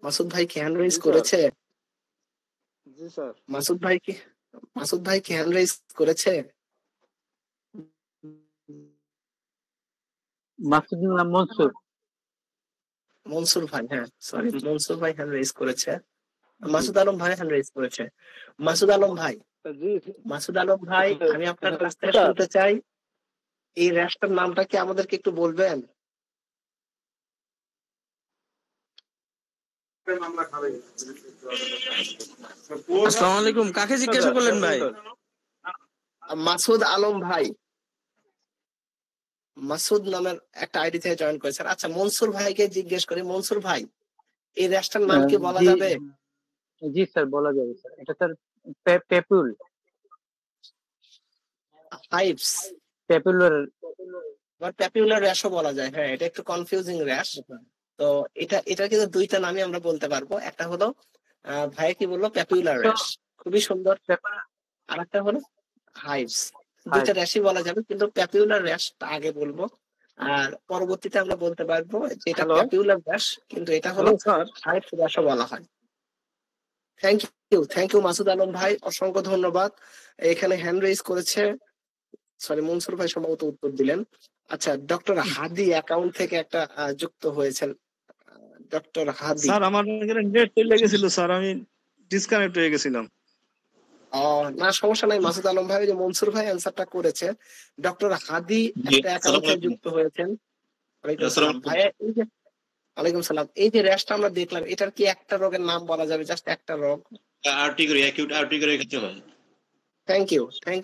মাসুদ ভাই কি hand raise জি sir. করেছে? জি স্যার। মাসুদ ভাই কি হ্যান্ড রেজ করেছে? মাসুদের নাম মনসুর। মনসুর ভাই, হ্যাঁ সরি, মনসুর ভাই হ্যান্ড রেজ করেছে। মাসুদ আলম ভাই হ্যান্ড রেজ করেছে। মাসুদ আলম ভাই, জি মাসুদ আলম ভাই, আমি আপনার কাছ থেকে স্যার। শুনতে চাই, এই র্যাশটার নামটা কি আমাদেরকে একটু বলবেন? আসসালামু আলাইকুম, কাকে জিজ্ঞাসা করলেন ভাই? মাসুদ আলম ভাই, মাসুদ নামের একটা আইডি থেকে জয়েন করেছেন। আচ্ছা, মনসুর ভাইকে জিজ্ঞেস করি, মনসুর ভাই এই র্যাশটার নাম কি বলা যাবে? জি স্যার, বলা যাবে স্যার। এটা স্যার পেপুল হাইপস, পেপুলার। প্যাপিউলার র্যাশও বলা যায়, হ্যাঁ এটা একটু কনফিউজিং র্যাশ। তো এটা কিন্তু দুইটা নামই আমরা বলতে পারবো। একটা হলো ভাই কি বললো, প্যাপিউলার র্যাশ, খুবই সুন্দর। আর একটা হলো হাইপস। দুইটা র্যাশই বলা যাবে, কিন্তু প্যাপিউলার র্যাশটা আগে বলবো, আর পরবর্তীতে আমরা বলতে পারবো যে এটা প্যাপিউলার র্যাশ, কিন্তু এটা হলো হাইপস র্যাশও বলা হয়। থ্যাংক ইউ মাসুদ আলম ভাই, অসংখ্য ধন্যবাদ। এখানে হ্যান্ড রেজ করেছে, সরি মনসুর ভাই সম্ভবত উত্তর দিলেন। আচ্ছা, ডক্টর হাদি অ্যাকাউন্ট থেকে একটা যুক্ত হয়েছেন। ডক্টর হাদি স্যার আমার নেট চলে গেছিল স্যার, আমি ডিসকানেক্ট হয়ে গেছিলাম। না সমস্যা নাই মাসুদ আলম ভাই, যে মনসুর ভাই অ্যান্সারটা করেছে। ডক্টর হাদি একটা অ্যাকাউন্ট থেকে যুক্ত হয়েছেন। ওয়ালাইকুম সালাম ভাইয়া। এই যে ওয়ালাইকুম সালাম, এই যে র্যাশটা আমরা দেখলাম, এটার কি একটা রোগের নাম বলা যাবে? জাস্ট একটা রোগ? আর্টিকেরিয়া, অ্যাকিউট আর্টিকেরিয়া ক্ষেত্রে হয়। থ্যাংক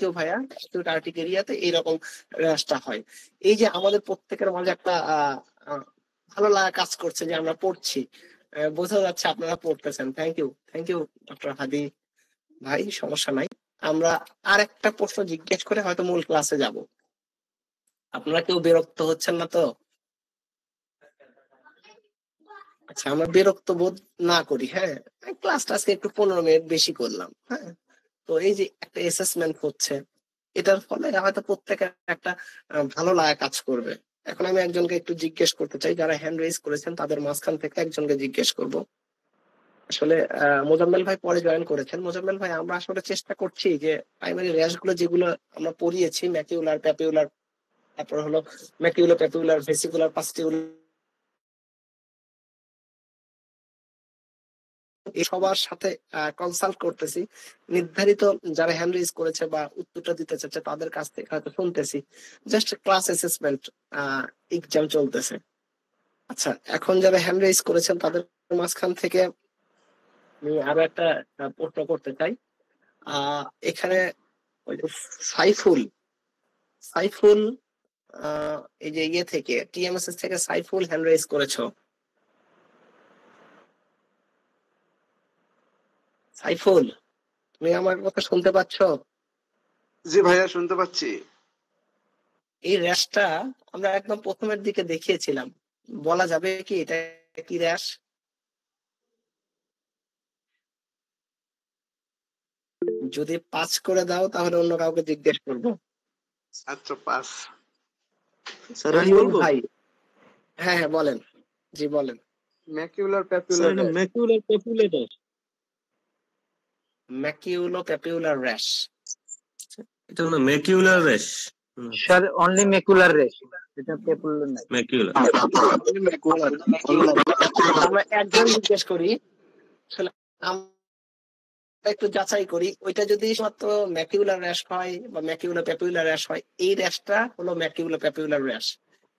ইউ ভাইয়া। অ্যাকিউট আর্টিকেরিয়াতে এইরকম র্যাশটা হয়। এই যে আমাদের প্রত্যেকের মাঝে একটা ভালো লাগা কাজ করছে যে আমরা পড়ছি, বোঝা যাচ্ছে আপনারা পড়তেছেন। থ্যাংক ইউ ডক্টর হাদি ভাই, সমস্যা নাই। আমরা আর একটা প্রশ্ন জিজ্ঞেস করে হয়তো মূল ক্লাসে যাব। আপনারা কেউ বিরক্ত হচ্ছেন না তো? আচ্ছা, আমরা বিরক্ত বোধ না করি, হ্যাঁ। ক্লাসটা আজকে একটু 15 মিনিট বেশি করলাম, হ্যাঁ। তো এই যে একটা অ্যাসেসমেন্ট হচ্ছে, এটার ফলে হয়তো প্রত্যেকের একটা ভালো লাগা কাজ করবে। এখন আমি একজনকে একটু জিজ্ঞেস করতে চাই, যারা হ্যান্ড রেজ করেছেন তাদের মাঝখান থেকে একজনকে জিজ্ঞেস করব। আসলে মোজাম্মেল ভাই পরে জয়েন করেছেন। মোজাম্মেল ভাই, আমরা আসলে চেষ্টা করছি যে প্রাইমারি র্যাশ গুলো যেগুলো আমরা পড়িয়েছি, ম্যাকিউলার, প্যাপিউলার, তারপর হলো ম্যাকিউলো প্যাপিউলার, ভেসিকুলার, পাস্টিকুলার, এই সবার সাথে কনসাল্ট করতেছি। নির্ধারিত যারা হ্যান্ড রেজ করেছে বা উত্তরটা দিতে চাচ্ছে তাদের কাছ থেকে হয়তো শুনতেছি। জাস্ট ক্লাস অ্যাসেসমেন্ট এক্সাম চলতেছে। আচ্ছা, এখন যারা হ্যান্ড রেজ করেছেন তাদের মাঝখান থেকে আমি আরো একটা প্রশ্ন করতে চাই। এখানে ওই যে সাইফুল, সাইফুল এই যে ইয়ে থেকে টিএমএসএস থেকে সাইফুল হ্যান্ড রেজ করেছো। সাইফুল, তুমি আমার কথা শুনতে পাচ্ছ? জি ভাইয়া, শুনতে পাচ্ছি। এই র্যাশটা আমরা একদম প্রথমের দিকে দেখিয়েছিলাম, বলা যাবে কি এটা কি র্যাশ? যদি পাস করে দাও তাহলে অন্য কাউকে জিজ্ঞেস করবো। আচ্ছা, পাস। স্যার আমি বলবো? ভাই হ্যাঁ বলেন, জি বলেন। ম্যাকিউলার স্যার প্যাপুলার এটা ম্যাকিউলার প্যাপুলার। ম্যাকিউলো প্যাপিউলার র্যাশ, এটা হলো macular rash. Sir only macular রেশ, এটা পেপুলার না। ম্যাকিউলার। আমরা একজন জিজ্ঞেস করি, আসলে আমরা একটু যাচাই করি, ওইটা যদি মাত্র ম্যাকিউলার র্যাশ হয় বা ম্যাকিউলো প্যাপিউলার র্যাশ হয়, এই র্যাশটা হলো ম্যাকিউলো প্যাপিউলার র্যাশ।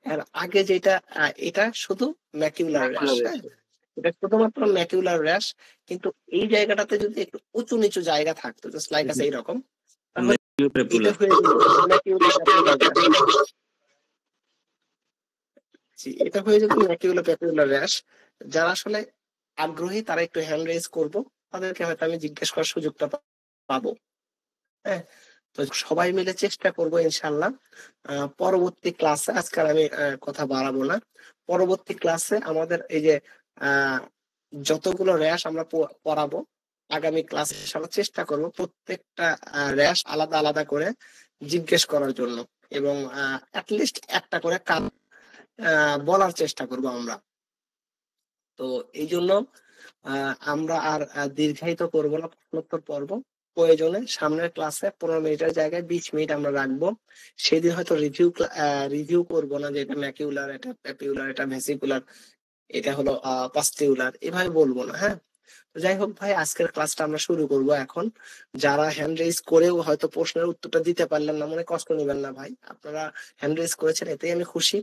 আর আগে যেটা এটা শুধু ম্যাকিউলার র্যাশ, এটা শুধুমাত্র ম্যাকিউলার র্যাশ। কিন্তু এই জায়গাটাতে যদি একটু উঁচু নিচু জায়গা থাকতো, জাস্ট লাইক আছে এইরকম, তাহলে এটা হয়ে যেত ম্যাকিউলার প্যাপিউলার র্যাশ। এটা হয়ে যেত ম্যাকিউলো প্যাপিউলার র্যাশ। যারা আসলে আগ্রহী তারা একটু হ্যান্ড রেজ করবো, তাদেরকে হয়তো আমি জিজ্ঞেস করার সুযোগটা পাবো, হ্যাঁ। তো সবাই মিলে চেষ্টা করবো ইনশাল্লাহ। পরবর্তী ক্লাসে, আজকে আমি কথা বাড়াবো না, পরবর্তী ক্লাসে আমাদের এই যে যতগুলো র্যাশ আমরা পড়াবো, আগামী ক্লাসে আমরা চেষ্টা করব প্রত্যেকটা র্যাশ আলাদা আলাদা করে জিজ্ঞেস করার জন্য, এবং অ্যাটলিস্ট একটা করে কাজ বলার চেষ্টা করব আমরা। তো এই জন্য আমরা আর দীর্ঘায়িত করবো না প্রশ্নোত্তর পর্ব। প্রয়োজনে সামনের ক্লাসে 15 মিনিটের জায়গায় 20 মিনিট আমরা রাখবো। সেদিন হয়তো রিভিউ করবো না যে এটা ম্যাকিউলার, এটা প্যাপিউলার, এটা ভেসিকুলার, এটা হলো পাস্টিউলার, এভাবে বলবো না। হ্যাঁ, তো যাই হোক ভাই, আজকের ক্লাসটা আমরা শুরু করব এখন। যারা হ্যান্ড রেজ করেও হয়তো প্রশ্নের উত্তরটা দিতে পারলেন না, মনে কষ্ট নেবেন না ভাই, আপনারা হ্যান্ড রেজ করেছেন এতেই আমি খুশি।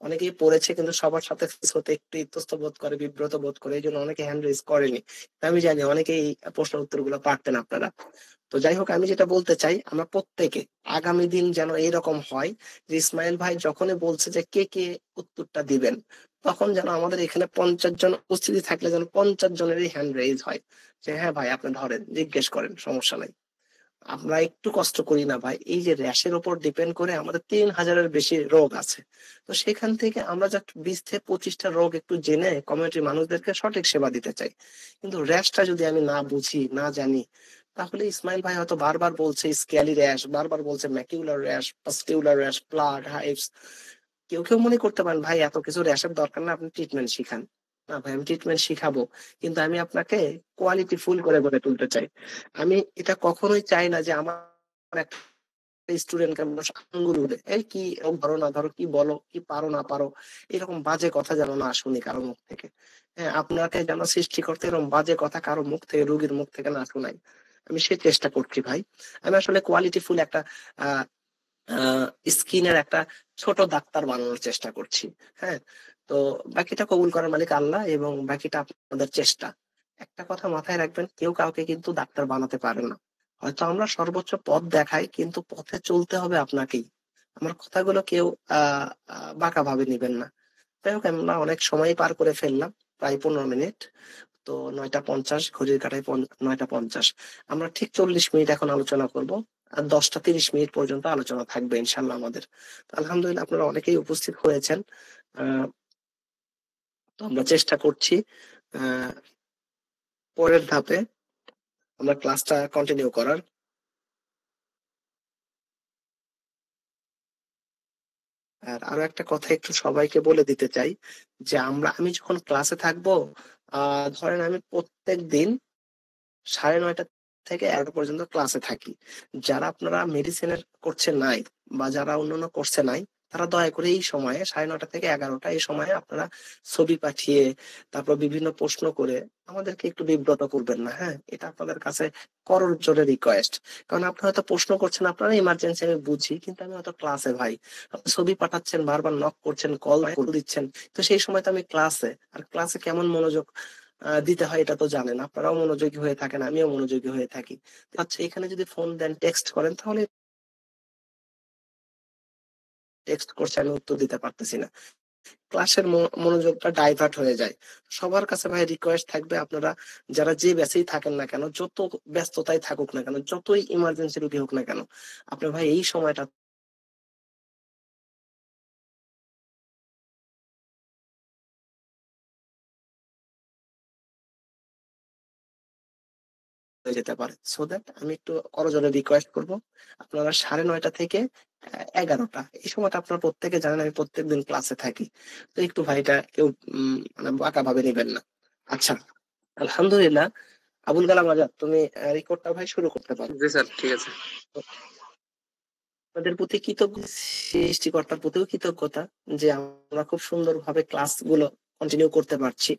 অনেকেই পড়েছে কিন্তু সবার সাথে ফেস হতে একটু ইতস্ত বোধ করে, বিব্রত বোধ করে, এই জন্য অনেকে হ্যান্ড রেজ করেনি। আমি জানি অনেকেই প্রশ্নের উত্তরগুলো পারতেন আপনারা। তো যাই হোক, আমি যেটা বলতে চাই, আমরা প্রত্যেকে আগামী দিন যেন এরকম হয় যে ইসমাইল ভাই যখনই বলছে যে কে কে উত্তরটা দিবেন, তখন যেন আমাদের এখানে 50 জন উপস্থিতি থাকলে যেন 50 জনেরই হ্যান্ড রেজ হয় যে হ্যাঁ ভাই আপনি ধরেন, জিজ্ঞেস করেন, সমস্যা নাই। আমরা একটু কষ্ট করি না ভাই, এই যে র্যাশের উপর ডিপেন্ড করে আমাদের 3000-এর বেশি রোগ আছে। তো সেখান থেকে আমরা জাস্ট 20 থেকে 25টা রোগ একটু জেনে কমিউনিটির মানুষদেরকে সঠিক সেবা দিতে চাই। কিন্তু র্যাশটা যদি আমি না বুঝি, না জানি, তাহলে ইসমাইল ভাই হয়তো বারবার বলছে স্কেলি র্যাশ, বারবার বলছে macular rash, pustular rash, plug, হাইভস। কেউ কেউ মনে করতে পারেন ভাই এত কিছু র্যাশের দরকার না, আপনি ট্রিটমেন্ট শিখান। না ভাই, আমি ট্রিটমেন্ট শিখাবো, কিন্তু আমি আপনাকে কোয়ালিটি ফুল করে গড়ে তুলতে চাই। আমি এটা কখনোই চাই না যে আমার একটা স্টুডেন্টকে আঙ্গুল উঠে এই কি ধরো না ধরো, কি বলো, কি পারো না পারো, এরকম বাজে কথা যেন না শুনি কারো মুখ থেকে। হ্যাঁ, আপনাকে যেন সৃষ্টিকর্তা এরকম বাজে কথা কারো মুখ থেকে, রোগীর মুখ থেকে না শোনাই। আমি সেই চেষ্টা করছি ভাই। আমি আসলে কোয়ালিটি ফুল একটা আহ স্কিনের একটা ছোট ডাক্তার বানানোর চেষ্টা করছি। হ্যাঁ, তো বাকিটা কবুল করার মালিক আল্লাহ, এবং বাকিটা আপনাদের চেষ্টা। একটা কথা মাথায় রাখবেন, কেউ কাউকে কিন্তু ডাক্তার বানাতে পারে না। হয়তো আমরা সর্বোচ্চ পথ দেখাই, কিন্তু পথে চলতে হবে আপনাকেই। আমার কথাগুলো কেউ বাঁকা ভাবে নিবেন না। যাই হোক, আমরা অনেক সময় পার করে ফেললাম, প্রায় 15 মিনিট। তো 9:50 ঘড়ির কাঁটায় 9:50। আমরা ঠিক 40 মিনিট এখন আলোচনা করব, আর 10:30 মিনিট পর্যন্ত আলোচনা থাকবে ইনশাল্লাহ আমাদের। তো আলহামদুলিল্লাহ আপনারা অনেকেই উপস্থিত হয়েছেন। তো আমরা চেষ্টা করছি পরের ধাপে আমরা ক্লাসটা কন্টিনিউ করার। আর আরো একটা কথা একটু সবাইকে বলে দিতে চাই, যে আমি যখন ক্লাসে থাকবো, ধরেন আমি প্রত্যেক দিন 9:30 থেকে 11টা পর্যন্ত ক্লাসে থাকি। যারা আপনারা মেডিসিনের করছে নাই, বা যারা অন্যান্য কোর্সে নাই, তারা দয়া করে এই সময়ে 9:30 থেকে 11টা এই সময়ে আপনারা ছবি পাঠিয়ে, তারপর বিভিন্ন প্রশ্ন করে আমাদেরকে একটু বিব্রত করবেন না। হ্যাঁ, এটা আপনাদের কাছে করর জোরে রিকোয়েস্ট। কারণ আপনারা হয়তো প্রশ্ন করছেন, আপনারা ইমার্জেন্সি, আমি বুঝি, কিন্তু আমি হয়তো ক্লাসে ভাই। আপনি ছবি পাঠাচ্ছেন, বারবার নক করছেন, কল দিচ্ছেন, তো সেই সময় তো আমি ক্লাসে। আর ক্লাসে কেমন মনোযোগ দিতে হয় এটা তো জানেন, আপনারাও মনোযোগী হয়ে থাকেন, আমিও মনোযোগী হয়ে থাকি। আচ্ছা, এখানে যদি ফোন দেন, টেক্সট করেন, তাহলে টেক্সট করছে, আমি উত্তর দিতে পারতেছি না, ক্লাসের মনোযোগটা ডাইভার্ট হয়ে যায়। সবার কাছে ভাই রিকোয়েস্ট থাকবে, আপনারা যারা যে ব্যাচেই থাকেন না কেন, যত ব্যস্ততায় থাকুক না কেন, যতই ইমার্জেন্সি রোগী হোক না কেন, আপনি ভাই এই সময়টা হয়ে যেতে পারে। সো দ্যাট আমি একটু করজোরে রিকোয়েস্ট করব, আপনারা 9:30 থেকে 11টা এই সময়টা আপনারা প্রত্যেকে জানেন আমি প্রত্যেকদিন ক্লাসে থাকি। তো একটু ভাইটা কেউ মানে বাঁকা ভাবে নেবেন না। আচ্ছা, আলহামদুলিল্লাহ। আবুল কালাম আজাদ, তুমি রেকর্ডটা ভাই শুরু করতে পারো। জি স্যার, ঠিক আছে। আপনাদের প্রতি কৃতজ্ঞ, সৃষ্টিকর্তার প্রতিও কৃতজ্ঞতা যে আমরা খুব সুন্দরভাবে ক্লাসগুলো কন্টিনিউ করতে পারছি।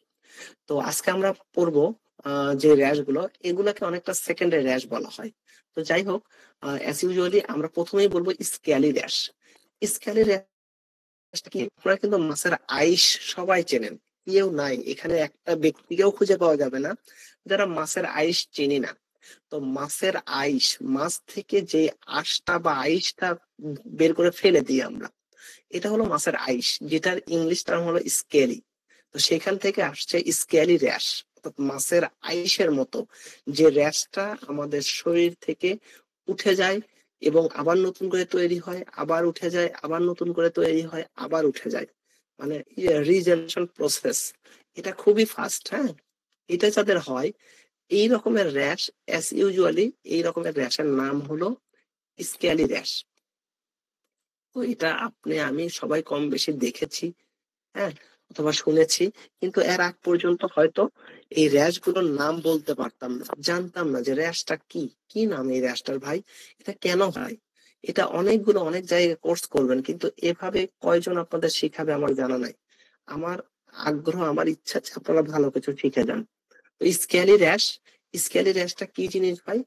তো আজকে আমরা পড়বো যে র্যাশ গুলো, এগুলাকে অনেকটা সেকেন্ডারি র্যাশ বলা হয়। তো যাই হোক, অ্যাজ ইউজুয়ালি আমরা প্রথমেই বলবো স্ক্যালি র্যাশ। স্ক্যালি র্যাশ কি, আপনারা কিন্তু মাছের আইস সবাই চেনেন, কেউ নাই এখানে, একটা ব্যক্তিকেও খুঁজে পাওয়া যাবে না যারা মাছের আইস চিনি না। তো মাছের আইস, মাছ থেকে যে আঁশটা বা আইসটা বের করে ফেলে দিই আমরা, এটা হলো মাছের আইস, যেটার ইংলিশ টার্ম হলো স্কেলি। তো সেখান থেকে আসছে স্কেলি র্যাশ, অর্থাৎ মাছের আইসের মতো যে র্যাশটা আমাদের শরীর থেকে উঠে যায় এবং আবার নতুন করে তৈরি হয়, আবার উঠে যায়, আবার নতুন করে তৈরি হয়, আবার উঠে যায়, মানে রিজেনারেশন প্রসেস। এটা খুবই ফাস্ট। হ্যাঁ, এটা যাদের হয় এই রকমের র্যাশ, অ্যাজ ইউজুয়ালি এই রকমের র্যাশের নাম হলো স্কেলি র্যাশ। তো এটা আপনি আমি সবাই কম বেশি দেখেছি। হ্যাঁ, অথবা শুনেছি, কিন্তু এর আগ পর্যন্ত হয়তো এই র্যাশ গুলোর নাম বলতে পারতাম না, জানতাম না যে র্যাশটা কি, কি নাম এই র্যাশটার ভাই, এটা কেন হয়। এটা অনেক জায়গায় কোর্স করবেন, কিন্তু এভাবে কয়জন আপনাদের শিখাবে আমার জানা নাই। আমার আগ্রহ, আমার ইচ্ছা আছে আপনারা ভালো কিছু শিখে যান। তো স্কেলি র্যাশটা কি জিনিস ভাই?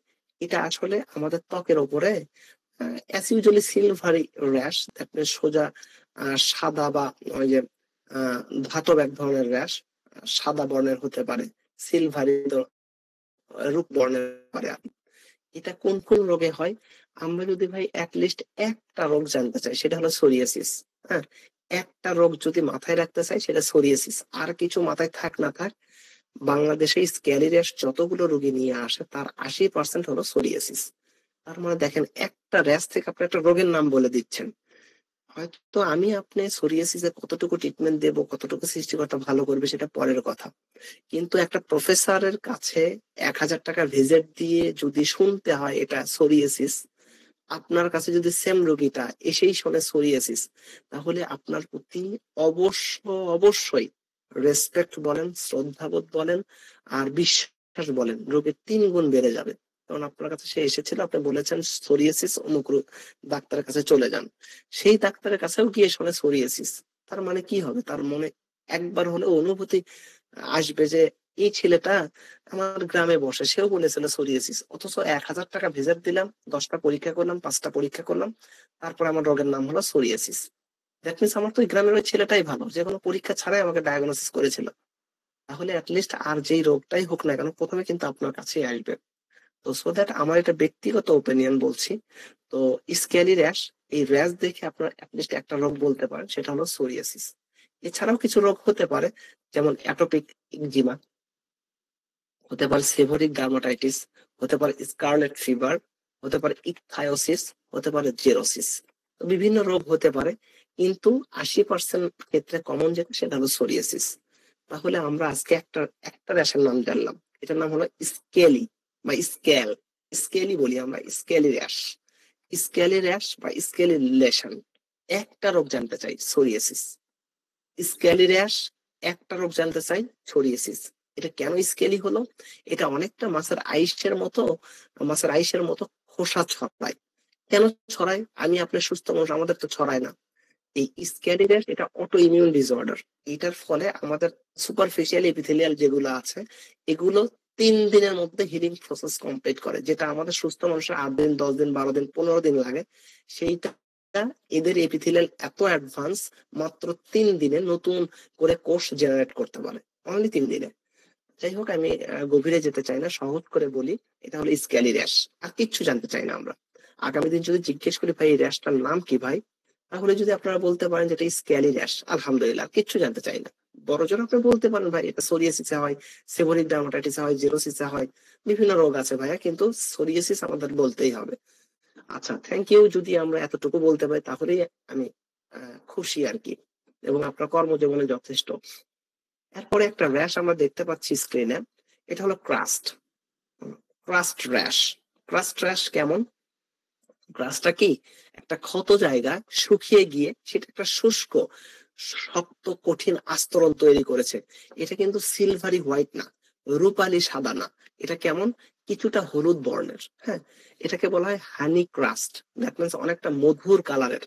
এটা আসলে আমাদের ত্বকের উপরে অ্যাজ ইউজুয়ালি সিলভারি র্যাশ, সোজা সাদা বা ওই যে ধাতব এক ধরনের র্যাশ, সাদা বর্ণের হতে পারে, সিলভারি রূপ বর্ণের পারে। এটা কোন কোন রোগে হয়? আমরা যদি ভাই অ্যাটলিস্ট একটা রোগ জানতে চাই, সেটা হলো সোরিয়াসিস। হ্যাঁ, একটা রোগ যদি মাথায় রাখতে চাই সেটা সোরিয়াসিস। আর কিছু মাথায় থাক না থাক, বাংলাদেশে স্ক্যালি র্যাশ যতগুলো রোগী নিয়ে আসে তার 80% হলো সোরিয়াসিস। তার মানে দেখেন, একটা র্যাশ থেকে আপনি একটা রোগের নাম বলে দিচ্ছেন। হয়তো আমি আপনি সোরিয়াসিসে কতটুকু ট্রিটমেন্ট দেব, কতটুকু সৃষ্টিকর্তা ভালো করবে সেটা পরের কথা, কিন্তু একটা প্রফেসরের কাছে 1,000 টাকা ভিজিট দিয়ে যদি শুনতে হয় এটা সোরিয়াসিস, আপনার কাছে যদি সেম রোগীটা এসেই শোনে সোরিয়াসিস, তাহলে আপনার প্রতি অবশ্যই রেসপেক্ট বলেন, শ্রদ্ধাবোধ বলেন, আর বিশ্বাস বলেন, রোগের 3 গুণ বেড়ে যাবে। কারণ আপনার কাছে সে এসেছিল, আপনি বলেছেন সোরিয়াসিস, অমুক ডাক্তারের কাছে চলে যান। সেই ডাক্তারের কাছেও গিয়ে শোনে সোরিয়াসিস, তার মানে কি হবে? তার মনে একবার হলেও অনুভূতি আসবে যে এই ছেলেটা আমার গ্রামে বসে, সেও বলেছিল সোরিয়াসিস, অথচ 1,000 টাকা ভিজিট দিলাম, 10টা পরীক্ষা করলাম, 5টা পরীক্ষা করলাম, তারপর আমার রোগের নাম হলো সোরিয়াসিস। দ্যাট মিনস আমার তো ওই গ্রামের ওই ছেলেটাই ভালো, যে কোনো পরীক্ষা ছাড়াই আমাকে ডায়াগনোসিস করেছিল। তাহলে অ্যাটলিস্ট আর যেই রোগটাই হোক না কেন, প্রথমে কিন্তু আপনার কাছেই আসবে। তো সো দ্যাট, আমার এটা ব্যক্তিগত ওপিনিয়ন বলছি। তো স্ক্যালি র্যাশ, এই র্যাশ দেখে আপনার অ্যাটলিস্ট একটা রোগ বলতে পারেন, সেটা হলো সোরিয়াসিস। এছাড়াও কিছু রোগ হতে পারে, যেমন অ্যাটোপিক ইকজিমা, হতে পারে সেভরিক ডার্মাটাইটিস, হতে পারে স্কারলেট ফিভার, হতে পারে ইকথায়োসিস, হতে পারে জেরোসিস। বিভিন্ন রোগ হতে পারে, কিন্তু 80% ক্ষেত্রে কমন যেটা, সেটা হলো সোরিয়াসিস। তাহলে আমরা আজকে একটা একটা র্যাশের নাম জানলাম, এটার নাম হলো স্কেলি বা স্কেল, স্কেলি বলি আমরা, স্কেলি র্যাশ। স্কেলি র্যাশ বা স্কেলি লেশন, একটা রোগ জানতে চাই সোরিয়াসিস। স্কেলি র্যাশ, একটা রোগ জানতে চাই সোরিয়াসিস। এটা কেন স্কেলি হলো? এটা অনেকটা মাছের আইসের মতো খোসা ছড়ায়। কেন ছড়ায়? আমি আপনার সুস্থ মানুষ, আমাদের তো ছড়ায় না। এই স্ক্যালি র্যাশ এটা অটো ইমিউন ডিসঅর্ডার। এটার ফলে আমাদের সুপারফিশিয়াল এপিথেলিয়াল যেগুলো আছে, এগুলো 3 দিনের মধ্যে হিলিং প্রসেস কমপ্লিট করে, যেটা আমাদের সুস্থ মানুষের 8 দিন, 10 দিন, 12 দিন, 15 দিন লাগে। সেইটা এদের এপিথেলিয়াল এত অ্যাডভান্স, মাত্র 3 দিনে নতুন করে কোষ জেনারেট করতে পারে, অনলি 3 দিনে। যাই হোক, আমি গভীরে যেতে চাই না, সহজ করে বলি, এটা হলো স্ক্যালি র্যাশ। আর কিচ্ছু জানতে চাই না আমরা। আগামী দিন যদি জিজ্ঞেস করি ভাই এই র্যাশটার নাম কি ভাই, তাহলে যদি আপনারা বলতে পারেন যেটা স্ক্যালি র্যাশ, আলহামদুলিল্লাহ, কিচ্ছু জানতে চাই না। বড়জোর আপনি বলতে পারেন ভাই এটা সোরিয়াসিসে হয়, সেবরিক ডার্মাটাইটিসে হয়, জেরোসিসে হয়, বিভিন্ন রোগ আছে ভাইয়া, কিন্তু সোরিয়াসিস আমাদের বলতেই হবে। আচ্ছা, থ্যাংক ইউ। যদি আমরা এতটুকু বলতে পারি তাহলেই আমি খুশি আর কি, এবং আপনার কর্মজীবনে যথেষ্ট। এরপরে একটা র্যাশ আমরা দেখতে পাচ্ছি স্ক্রিনে, এটা হলো ক্রাস্ট র্যাশ। ক্রাস্ট র্যাশ কেমন? গ্রাসটা কি? একটা ক্ষত জায়গা শুকিয়ে গিয়ে সেটা একটা শুষ্ক, শক্ত, কঠিন আস্তরণ তৈরি করেছে। এটা কিন্তু সিলভারি হোয়াইট না, রূপালি সাদা না। এটা কেমন? কিছুটা হলুদ বর্ণের। হ্যাঁ, এটাকে বলা হয় হানি ক্রাস্ট। দ্যাট মিনস অনেকটা মধুর কালারের।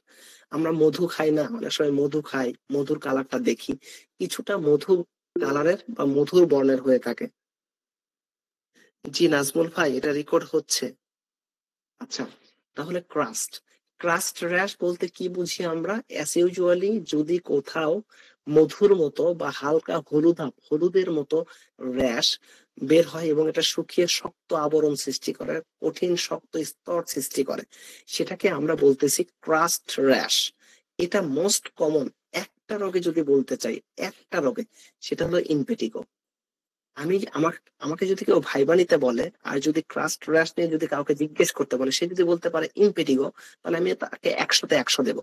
আমরা মধু খাই না, অনেক সময় মধু খাই, মধুর কালারটা দেখি, কিছুটা মধু কালারের বা মধুর বর্ণের হয়ে থাকে। জি নাজমুল ভাই, এটা রেকর্ড হচ্ছে। আচ্ছা, তাহলে ক্রাস্ট র্যাশ বলতে কি বুঝি আমরা? অ্যাজ ইউজুয়ালি যদি কোথাও মধুর মতো বা হালকা হলুদের মতো র্যাশ বের হয় এবং এটা শুকিয়ে শক্ত আবরণ সৃষ্টি করে, কঠিন শক্ত স্তর সৃষ্টি করে, সেটাকে আমরা বলতেছি ক্রাস্ট র্যাশ। এটা মোস্ট কমন। একটা রোগে যদি বলতে চাই, একটা রোগে, সেটা হলো ইমপেটিগো। আমাকে যদি কেউ ভাইবা নিতে বলে, আর যদি ক্রাস্ট র্যাশ নিয়ে যদি কাউকে জিজ্ঞেস করতে বলে, সে যদি বলতে পারে ইমপেটিগো, তাহলে আমি তাকে 100-তে 100 দেবো।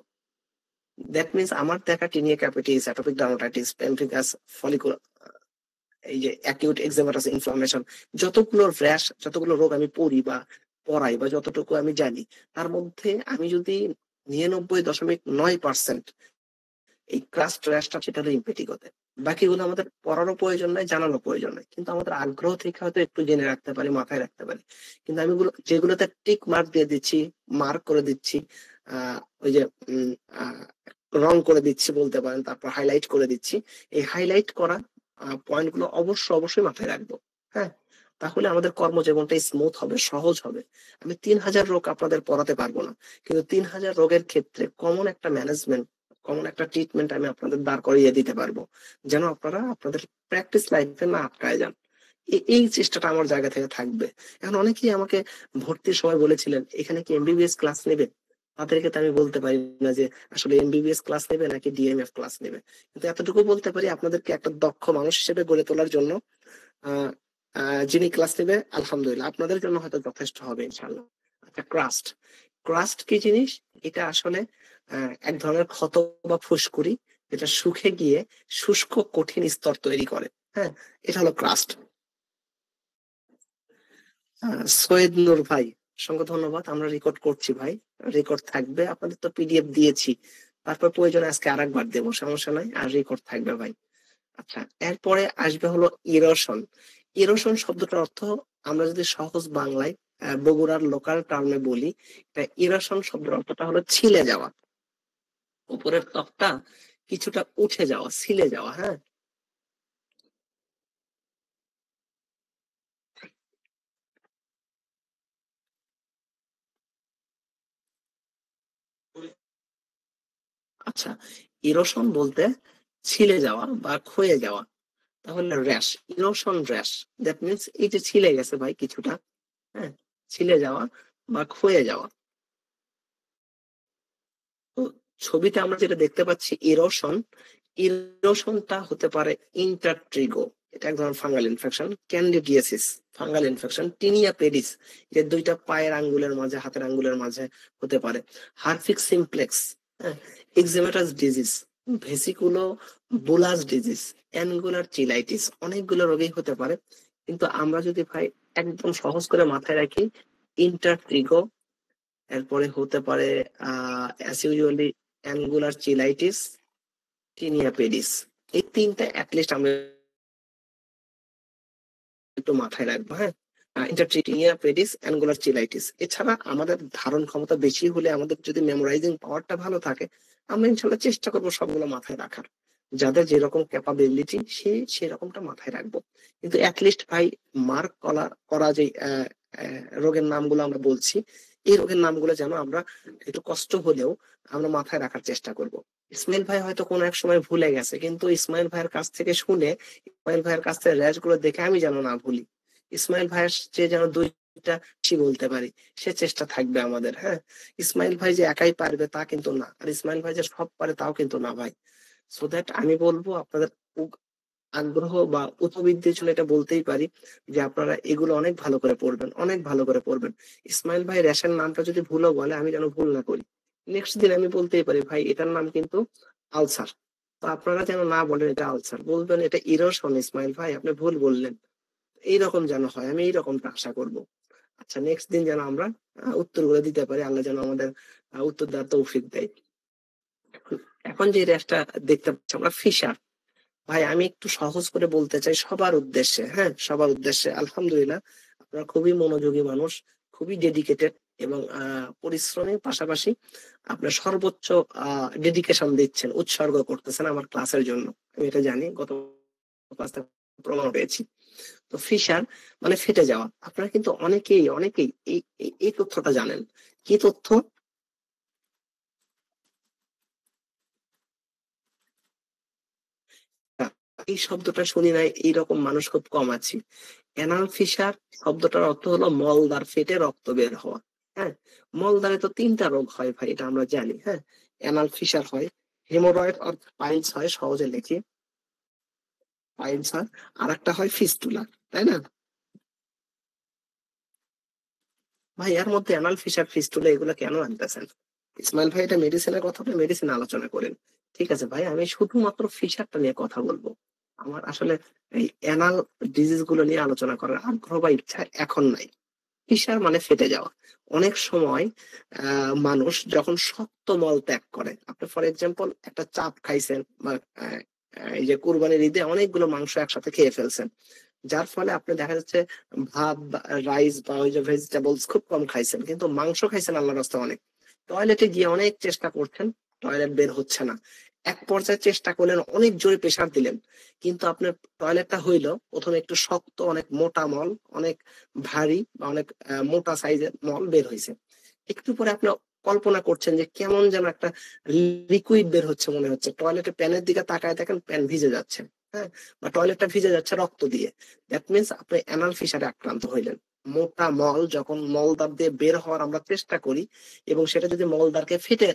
দ্যাট মিনস আমার দেখা tinea capitis, atopic dermatitis, pemphigus follicular, এই যে অ্যাকিউট এক্সেমাটাস ইনফ্লামেশন, যতগুলো রোগ আমি পড়াই বা যতটুকু আমি জানি, তার মধ্যে আমি যদি 99.9% এই ক্রাস্ট র্যাশটা সেটা হলো ইম্পেটিগোতে। বাকিগুলো আমাদের পড়ারও প্রয়োজন নাই, জানারও প্রয়োজন নাই, কিন্তু আমাদের আগ্রহ থেকে হয়তো একটু জেনে রাখতে পারি, মাথায় রাখতে পারি। কিন্তু আমি যেগুলোতে টিক মার্ক দিয়ে দিচ্ছি, মার্ক করে দিচ্ছি, ওই যে রং করে দিচ্ছি বলতে পারেন, তারপর হাইলাইট করে দিচ্ছি, এই হাইলাইট করা পয়েন্ট গুলো অবশ্যই মাথায় রাখবো। হ্যাঁ, তাহলে আমাদের কর্মজীবনটা স্মুথ হবে, সহজ হবে। আমি 3000 রোগ আপনাদের পড়াতে পারবো না, কিন্তু 3000 রোগের ক্ষেত্রে কমন একটা ম্যানেজমেন্ট, কমন একটা ট্রিটমেন্ট আমি আপনাদের দাঁড় করিয়ে দিতে পারবো, যেন আপনারা আপনাদের প্র্যাকটিস লাইফে না আটকায় যান। এই চেষ্টাটা আমার জায়গা থেকে থাকবে। এখন অনেকেই আমাকে ভর্তির সময় বলেছিলেন এখানে কি এমবিবিএস ক্লাস নেবে, তাদেরকে তো আমি বলতে পারি না যে আসলে এমবিবিএস ক্লাস নেবে নাকি ডিএমএফ ক্লাস নেবে, কিন্তু এতটুকু বলতে পারি আপনাদেরকে একটা দক্ষ মানুষ হিসেবে গড়ে তোলার জন্য যিনি ক্লাস নেবে আলহামদুলিল্লাহ আপনাদের জন্য হয়তো যথেষ্ট হবে ইনশাল্লাহ। আচ্ছা, ক্রাস্ট। ক্রাস্ট কি জিনিস? এটা আসলে এক ধরনের ক্ষত বা ফুসকুড়ি, যেটা শুকে গিয়ে শুষ্ক কঠিন স্তর তৈরি করে। হ্যাঁ, এটা হলো ক্রাস্ট। সৈয়দ নূর ভাই, অসংখ্য ধন্যবাদ। আমরা রেকর্ড করছি ভাই, রেকর্ড থাকবে। আপনাদের তো পিডিএফ দিয়েছি, তারপর প্রয়োজনে আজকে আরেকবার দেবো, সমস্যা নাই, আর রেকর্ড থাকবে ভাই। আচ্ছা, এরপরে আসবে হলো ইরোশন। ইরোশন শব্দটার অর্থ আমরা যদি সহজ বাংলায় বগুড়ার লোকাল টার্মে বলি, ইরোশন শব্দের অর্থটা হলো ছিলে যাওয়া, উপরের ত্বকটা কিছুটা উঠে যাওয়া, ছিলে যাওয়া। হ্যাঁ, আচ্ছা, ইরোশন বলতে ছিলে যাওয়া বা ক্ষয়ে যাওয়া। তাহলে rash, erosion rash, that means এই যে ছিলে গেছে ভাই কিছুটা, হ্যাঁ, ছিলে যাওয়া বা ক্ষয়ে যাওয়া। তো ছবিতে আমরা যেটা দেখতে পাচ্ছি ইরোশন, ইরোশনটা হতে পারে ইন্টারট্রিগো, এটা এক ধরনের fungal infection, candidiasis fungal infection, tinea pedis, যে দুইটা পায়ের আঙ্গুলের মাঝে, হাতের আঙ্গুলের মাঝে হতে পারে, হারফিক সিমপ্লেক্স, হ্যাঁ, এক্সিমেটাস ডিজিজ, ভেসিকুলো বুলাস ডিজিজ, অ্যাঙ্গুলার চিলাইটিস, অনেকগুলো রোগই হতে পারে। কিন্তু আমরা যদি ভাই একদম সহজ করে মাথায় রাখি, ইন্টারট্রিগো, এরপরে হতে পারে as usually angular cheilitis, tinea pedis, এই তিনটা অ্যাটলিস্ট আমরা একটু মাথায় রাখবো। হ্যাঁ, ইন্টারটিনিয়া পেডিস, অ্যাঙ্গুলার চিলাইটিস। এছাড়া আমাদের ধারণ ক্ষমতা বেশি হলে, আমাদের যদি মেমোরাইজিং পাওয়ারটা ভালো থাকে, আমরা ইনশাল্লাহ চেষ্টা করবো সবগুলো মাথায় রাখার। যাদের যেরকম ক্যাপাবিলিটি সেরকমটা মাথায় রাখবো। কিন্তু অ্যাটলিস্ট ভাই মার্ক করা যে রোগের নামগুলো আমরা বলছি, এই রোগের নামগুলো যেন আমরা একটু কষ্ট হলেও আমরা মাথায় রাখার চেষ্টা করব। ইসমাইল ভাই হয়তো কোনো এক সময় ভুলে গেছে, কিন্তু ইসমাইল ভাইয়ের কাছ থেকে শুনে, ইসমাইল ভাইয়ের কাছ থেকে র্যাশ গুলো দেখে আমি যেন না ভুলি, ইসমাইল ভাইয়ের যে যেন দুইটা কি বলতে পারি, সে চেষ্টা থাকবে আমাদের। হ্যাঁ, ইসমাইল ভাই যে একাই পারবে তা কিন্তু না, আর ইসমাইল ভাই যে সব পারে তাও কিন্তু না ভাই। সো দ্যাট আমি বলবো আপনাদের আগ্রহ বা উৎবৃত্তির জন্য এটা বলতেই পারি যে আপনারা এগুলো অনেক ভালো করে পড়বেন, অনেক ভালো করে পড়বেন। ইসমাইল ভাই রেশন নামটা যদি ভুলও বলে, আমি যেন ভুল না করি, নেক্সট দিন আমি বলতেই পারি ভাই এটার নাম কিন্তু আলসার, তো আপনারা যেন না বলেন এটা আলসার, বলবেন এটা ইরোশন ইসমাইল ভাই আপনি ভুল বললেন। এইরকম যেন হয়, আমি এইরকমটা আশা করব। আচ্ছা, নেক্সট দিন যেন আমরা উত্তরগুলো দিতে পারি, আল্লাহ যেন আমাদের উত্তর দেওয়ার তৌফিক দেয়। এখন যে রেশটা দেখতে পাচ্ছি আমরা, ফিশার। ভাই আমি একটু সহজ করে বলতে চাই সবার উদ্দেশ্যে, হ্যাঁ, সবার উদ্দেশ্যে। আলহামদুলিল্লাহ আপনারা খুবই মনোযোগী মানুষ, খুবই ডেডিকেটেড, এবং পরিশ্রমের পাশাপাশি আপনার সর্বোচ্চ ডেডিকেশন দিচ্ছেন, উৎসর্গ করতেছেন আমার ক্লাসের জন্য, আমি এটা জানি, গত ক্লাসে প্রমাণ পেয়েছি। তো ফিশার মানে ফেটে যাওয়া। আপনারা কিন্তু অনেকেই এই তথ্যটা জানেন। কি তথ্য? এই শব্দটা শুনি নাই এইরকম মানুষ খুব কম আছে। অ্যানাল ফিশার শব্দটার অর্থ হলো মলদ্বার ফেটে রক্ত বের হওয়া। হ্যাঁ, মলদ্বারে তো 3টা রোগ হয় ভাই, এটা আমরা জানি। হ্যাঁ, অ্যানাল ফিশার হয়, হেমোরয়েড অর পাইলস হয়, সহজে লিখি পাইলস হয়, আর একটা হয় ফিস্টুলা, তাই না ভাই? এর মধ্যে অ্যানাল ফিশার, ফিস্টুলা এগুলো কেন আনতেছেন? ইসমাইল ভাই এটা মেডিসিনের কথা, আপনি মেডিসিন আলোচনা করেন, ঠিক আছে ভাই, আমি শুধুমাত্র ফিশারটা নিয়ে কথা বলবো। আমার আসলে এই অ্যানাল ডিজিজ গুলো নিয়ে আলোচনা করার আগ্রহ বা ইচ্ছা এখন নাই। ফিশার মানে ফেটে যাওয়া। অনেক সময় মানুষ যখন শক্ত মল ত্যাগ করে, আপনি ফর এক্সাম্পল একটা চাপ খাইছেন বা এই যে কুরবানির ঈদে অনেকগুলো মাংস একসাথে খেয়ে ফেলছেন, যার ফলে আপনি দেখা যাচ্ছে ভাত রাইস বা ওই যে ভেজিটেবলস খুব কম খাইছেন, কিন্তু মাংস খাইছেন আল্লাহর রাস্তায় অনেক। টয়লেটে গিয়ে অনেক চেষ্টা করছেন, টয়লেট বের হচ্ছে না। এক পর্যায়ে চেষ্টা করলেন, অনেক জোরে প্রেসার দিলেন, কিন্তু আপনার টয়লেটটা হইলো প্রথমে একটু শক্ত, অনেক মোটা মল, অনেক ভারী বা অনেক মোটা সাইজের মল বের হয়েছে। একটু পরে আপনি কল্পনা করছেন যে কেমন যেন একটা লিকুইড বের হচ্ছে মনে হচ্ছে, টয়লেটে প্যানের দিকে তাকায় দেখেন প্যান ভিজে যাচ্ছে, হ্যাঁ, বা টয়লেটটা ভিজে যাচ্ছে রক্ত দিয়ে। দ্যাট মিনস আপনি অ্যানাল ফিশারে আক্রান্ত হইলেন। মোটা মল যখন মলদ্বার দিয়ে বের হওয়ার আমরা চেষ্টা করি এবং সেটা যদি মলদ্বারকে ফেটে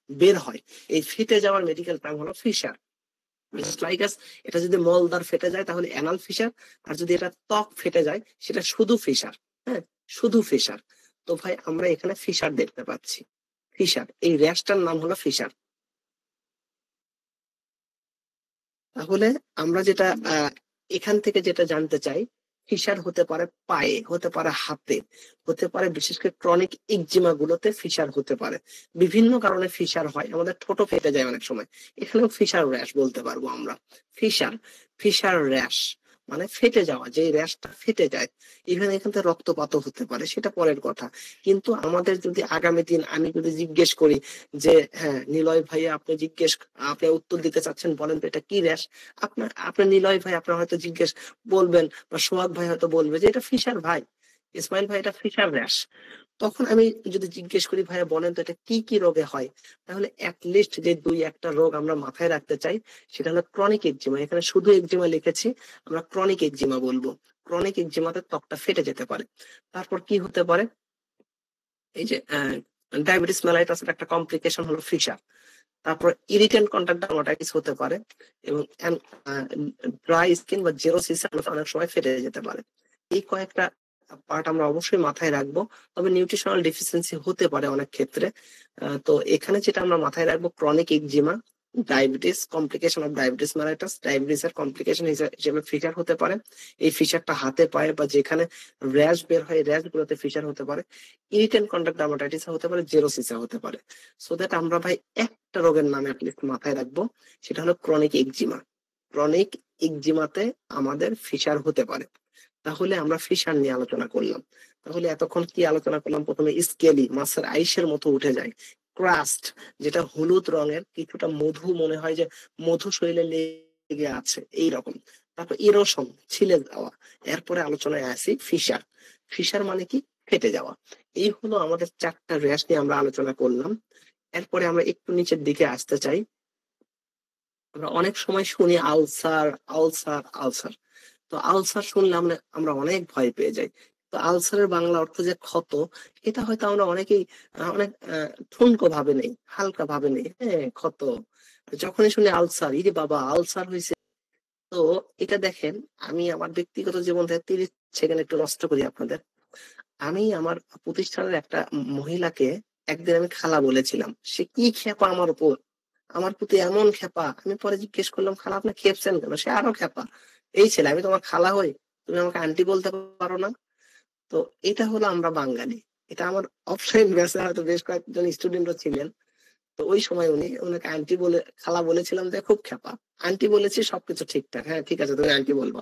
বের হয়, এই ফেটে যাওয়ার মেডিকেল টার্ম হলো ফিশার। এটা যদি মলদ্বার ফেটে যায় তাহলে অ্যানাল ফিশার, আর যদি এটা ত্বক ফেটে যায় সেটা শুধু ফিশার। হ্যাঁ, শুধু ফিশার। তো ভাই আমরা এখানে ফিশার দেখতে পাচ্ছি, ফিশার, এই র্যাশটার নাম হলো ফিশার। তাহলে আমরা যেটা এখান থেকে যেটা জানতে চাই, ফিশার হতে পারে পায়ে, হতে পারে হাতে, হতে পারে বিশেষ করে ক্রনিক ইকজিমা গুলোতে ফিশার হতে পারে। বিভিন্ন কারণে ফিশার হয়, আমাদের ঠোঁট ফেটে যায় অনেক সময়, এখানেও ফিশার র্যাশ বলতে পারবো আমরা। ফিশার, ফিশার র্যাশ মানে ফেটে যাওয়া, যে র্যাশটা ফেটে যায়। ইভেন এখান থেকে রক্তপাতও হতে পারে, সেটা পরের কথা। কিন্তু আমাদের যদি আগামী দিন আমি যদি জিজ্ঞেস করি যে হ্যাঁ নিলয় ভাই আপনি উত্তর দিতে চাচ্ছেন, বলেন তো এটা কি র্যাশ, আপনার নিলয় ভাই আপনার হয়তো জিজ্ঞেস বলবেন, বা সোহাগ ভাই হয়তো বলবে যে এটা ফিশার ভাই, ইসমাইল ভাই এটা ফিশার র্যাশ। তখন আমি যদি জিজ্ঞেস করি ভাইয়া বলেন তো এটা কি কি রোগে হয়, তাহলে অ্যাটলিস্ট যে দুই একটা রোগ আমরা মাথায় রাখতে চাই, সেটা হলো ক্রনিক একজিমা। এখানে শুধু একজিমা লিখেছি, আমরা ক্রনিক একজিমা বলবো। ক্রনিক একজিমাতে ত্বকটা ফেটে যেতে পারে। তারপর কি হতে পারে, এই যে ডায়াবেটিস মেলাইটাসের একটা কমপ্লিকেশন হলো ফিশার। তারপর ইরিটেন্ট কন্টাক্ট ডার্মাটাইটিস হতে পারে, এবং ড্রাই স্কিন বা জেরোসিস অনেক সময় ফেটে যেতে পারে। এই কয়েকটা পার্ট আমরা অবশ্যই মাথায় রাখবো। তবে নিউট্রিশনাল ডেফিসিয়েন্সি হতে পারে অনেক ক্ষেত্রে। তো এখানে যেটা আমরা মাথায় রাখবো, chronic eczema, diabetes, complication of diabetes mellitus, diabetes এর কমপ্লিকেশন হিসেবে ফিশার হতে পারে। এই ফিশারটা হাতে পায়ে বা যেখানে র্যাশ বের হয় র্যাশ গুলোতে ফিশার হতে পারে। ইরিটেন্ট কন্টাক্ট ডার্মাটাইটিস হতে পারে, জেরোসিসা হতে পারে। সো দ্যাট আমরা ভাই একটা রোগের নামে অ্যাটলিস্ট মাথায় রাখবো, সেটা হলো ক্রনিক একজিমা। ক্রনিক একজিমাতে আমাদের ফিশার হতে পারে। তাহলে আমরা ফিশার নিয়ে আলোচনা করলাম। তাহলে এতক্ষণ কি আলোচনা করলাম, প্রথমে স্কেলি, মাছের আইসের মতো উঠে যায়। ক্রাস্ট, যেটা হলুদ রঙের, কিছুটা মধু মনে হয় যে মধু শরীরে লেগে আছে এই রকম। তারপর ইরোশন, ছিলে যাওয়া। এরপরে আলোচনায় আসি ফিশার। ফিশার মানে কি, ফেটে যাওয়া। এই হলো আমাদের চারটা র্যাশ নিয়ে আমরা আলোচনা করলাম। এরপরে আমরা একটু নিচের দিকে আসতে চাই। আমরা অনেক সময় শুনি আলসার, আলসার, আলসার। তো আলসার শুনলে আমরা অনেক ভয় পেয়ে যাই। তো আলসারের বাংলা অর্থ যে ক্ষত, এটা হয়তো আমরা অনেকেই অনেক ঠুনকো ভাবে নেই, হালকা ভাবে নেই। হ্যাঁ, ক্ষত, যখনই শুনি আলসার, ইরে বাবা আলসার হয়েছে। তো এটা দেখেন, আমি আমার ব্যক্তিগত জীবন থেকে 30 সেকেন্ড একটু নষ্ট করি আপনাদের। আমি আমার প্রতিষ্ঠানের একটা মহিলাকে একদিন আমি খালা বলেছিলাম, সে কি খেপা আমার উপর, আমার প্রতি এমন খেপা। আমি পরে জিজ্ঞেস করলাম, খালা আপনি খেপছেন কেন? সে আরো খেপা, এই ছেলে আমি তোমার খালা হই, তুমি আমাকে আন্টি বলতে পারো না? তো এটা হলো আমরা বাঙালি। এটা আমার অফলাইন ব্যাচে হয়তো বেশ কয়েকজন স্টুডেন্টও ছিলেন। তো ওই সময় ওনাকে আন্টি বলে, খালা বলেছিলাম যে খুব খেপা। আন্টি বলেছি সবকিছু ঠিকঠাক, হ্যাঁ ঠিক আছে তুমি আন্টি বলবা।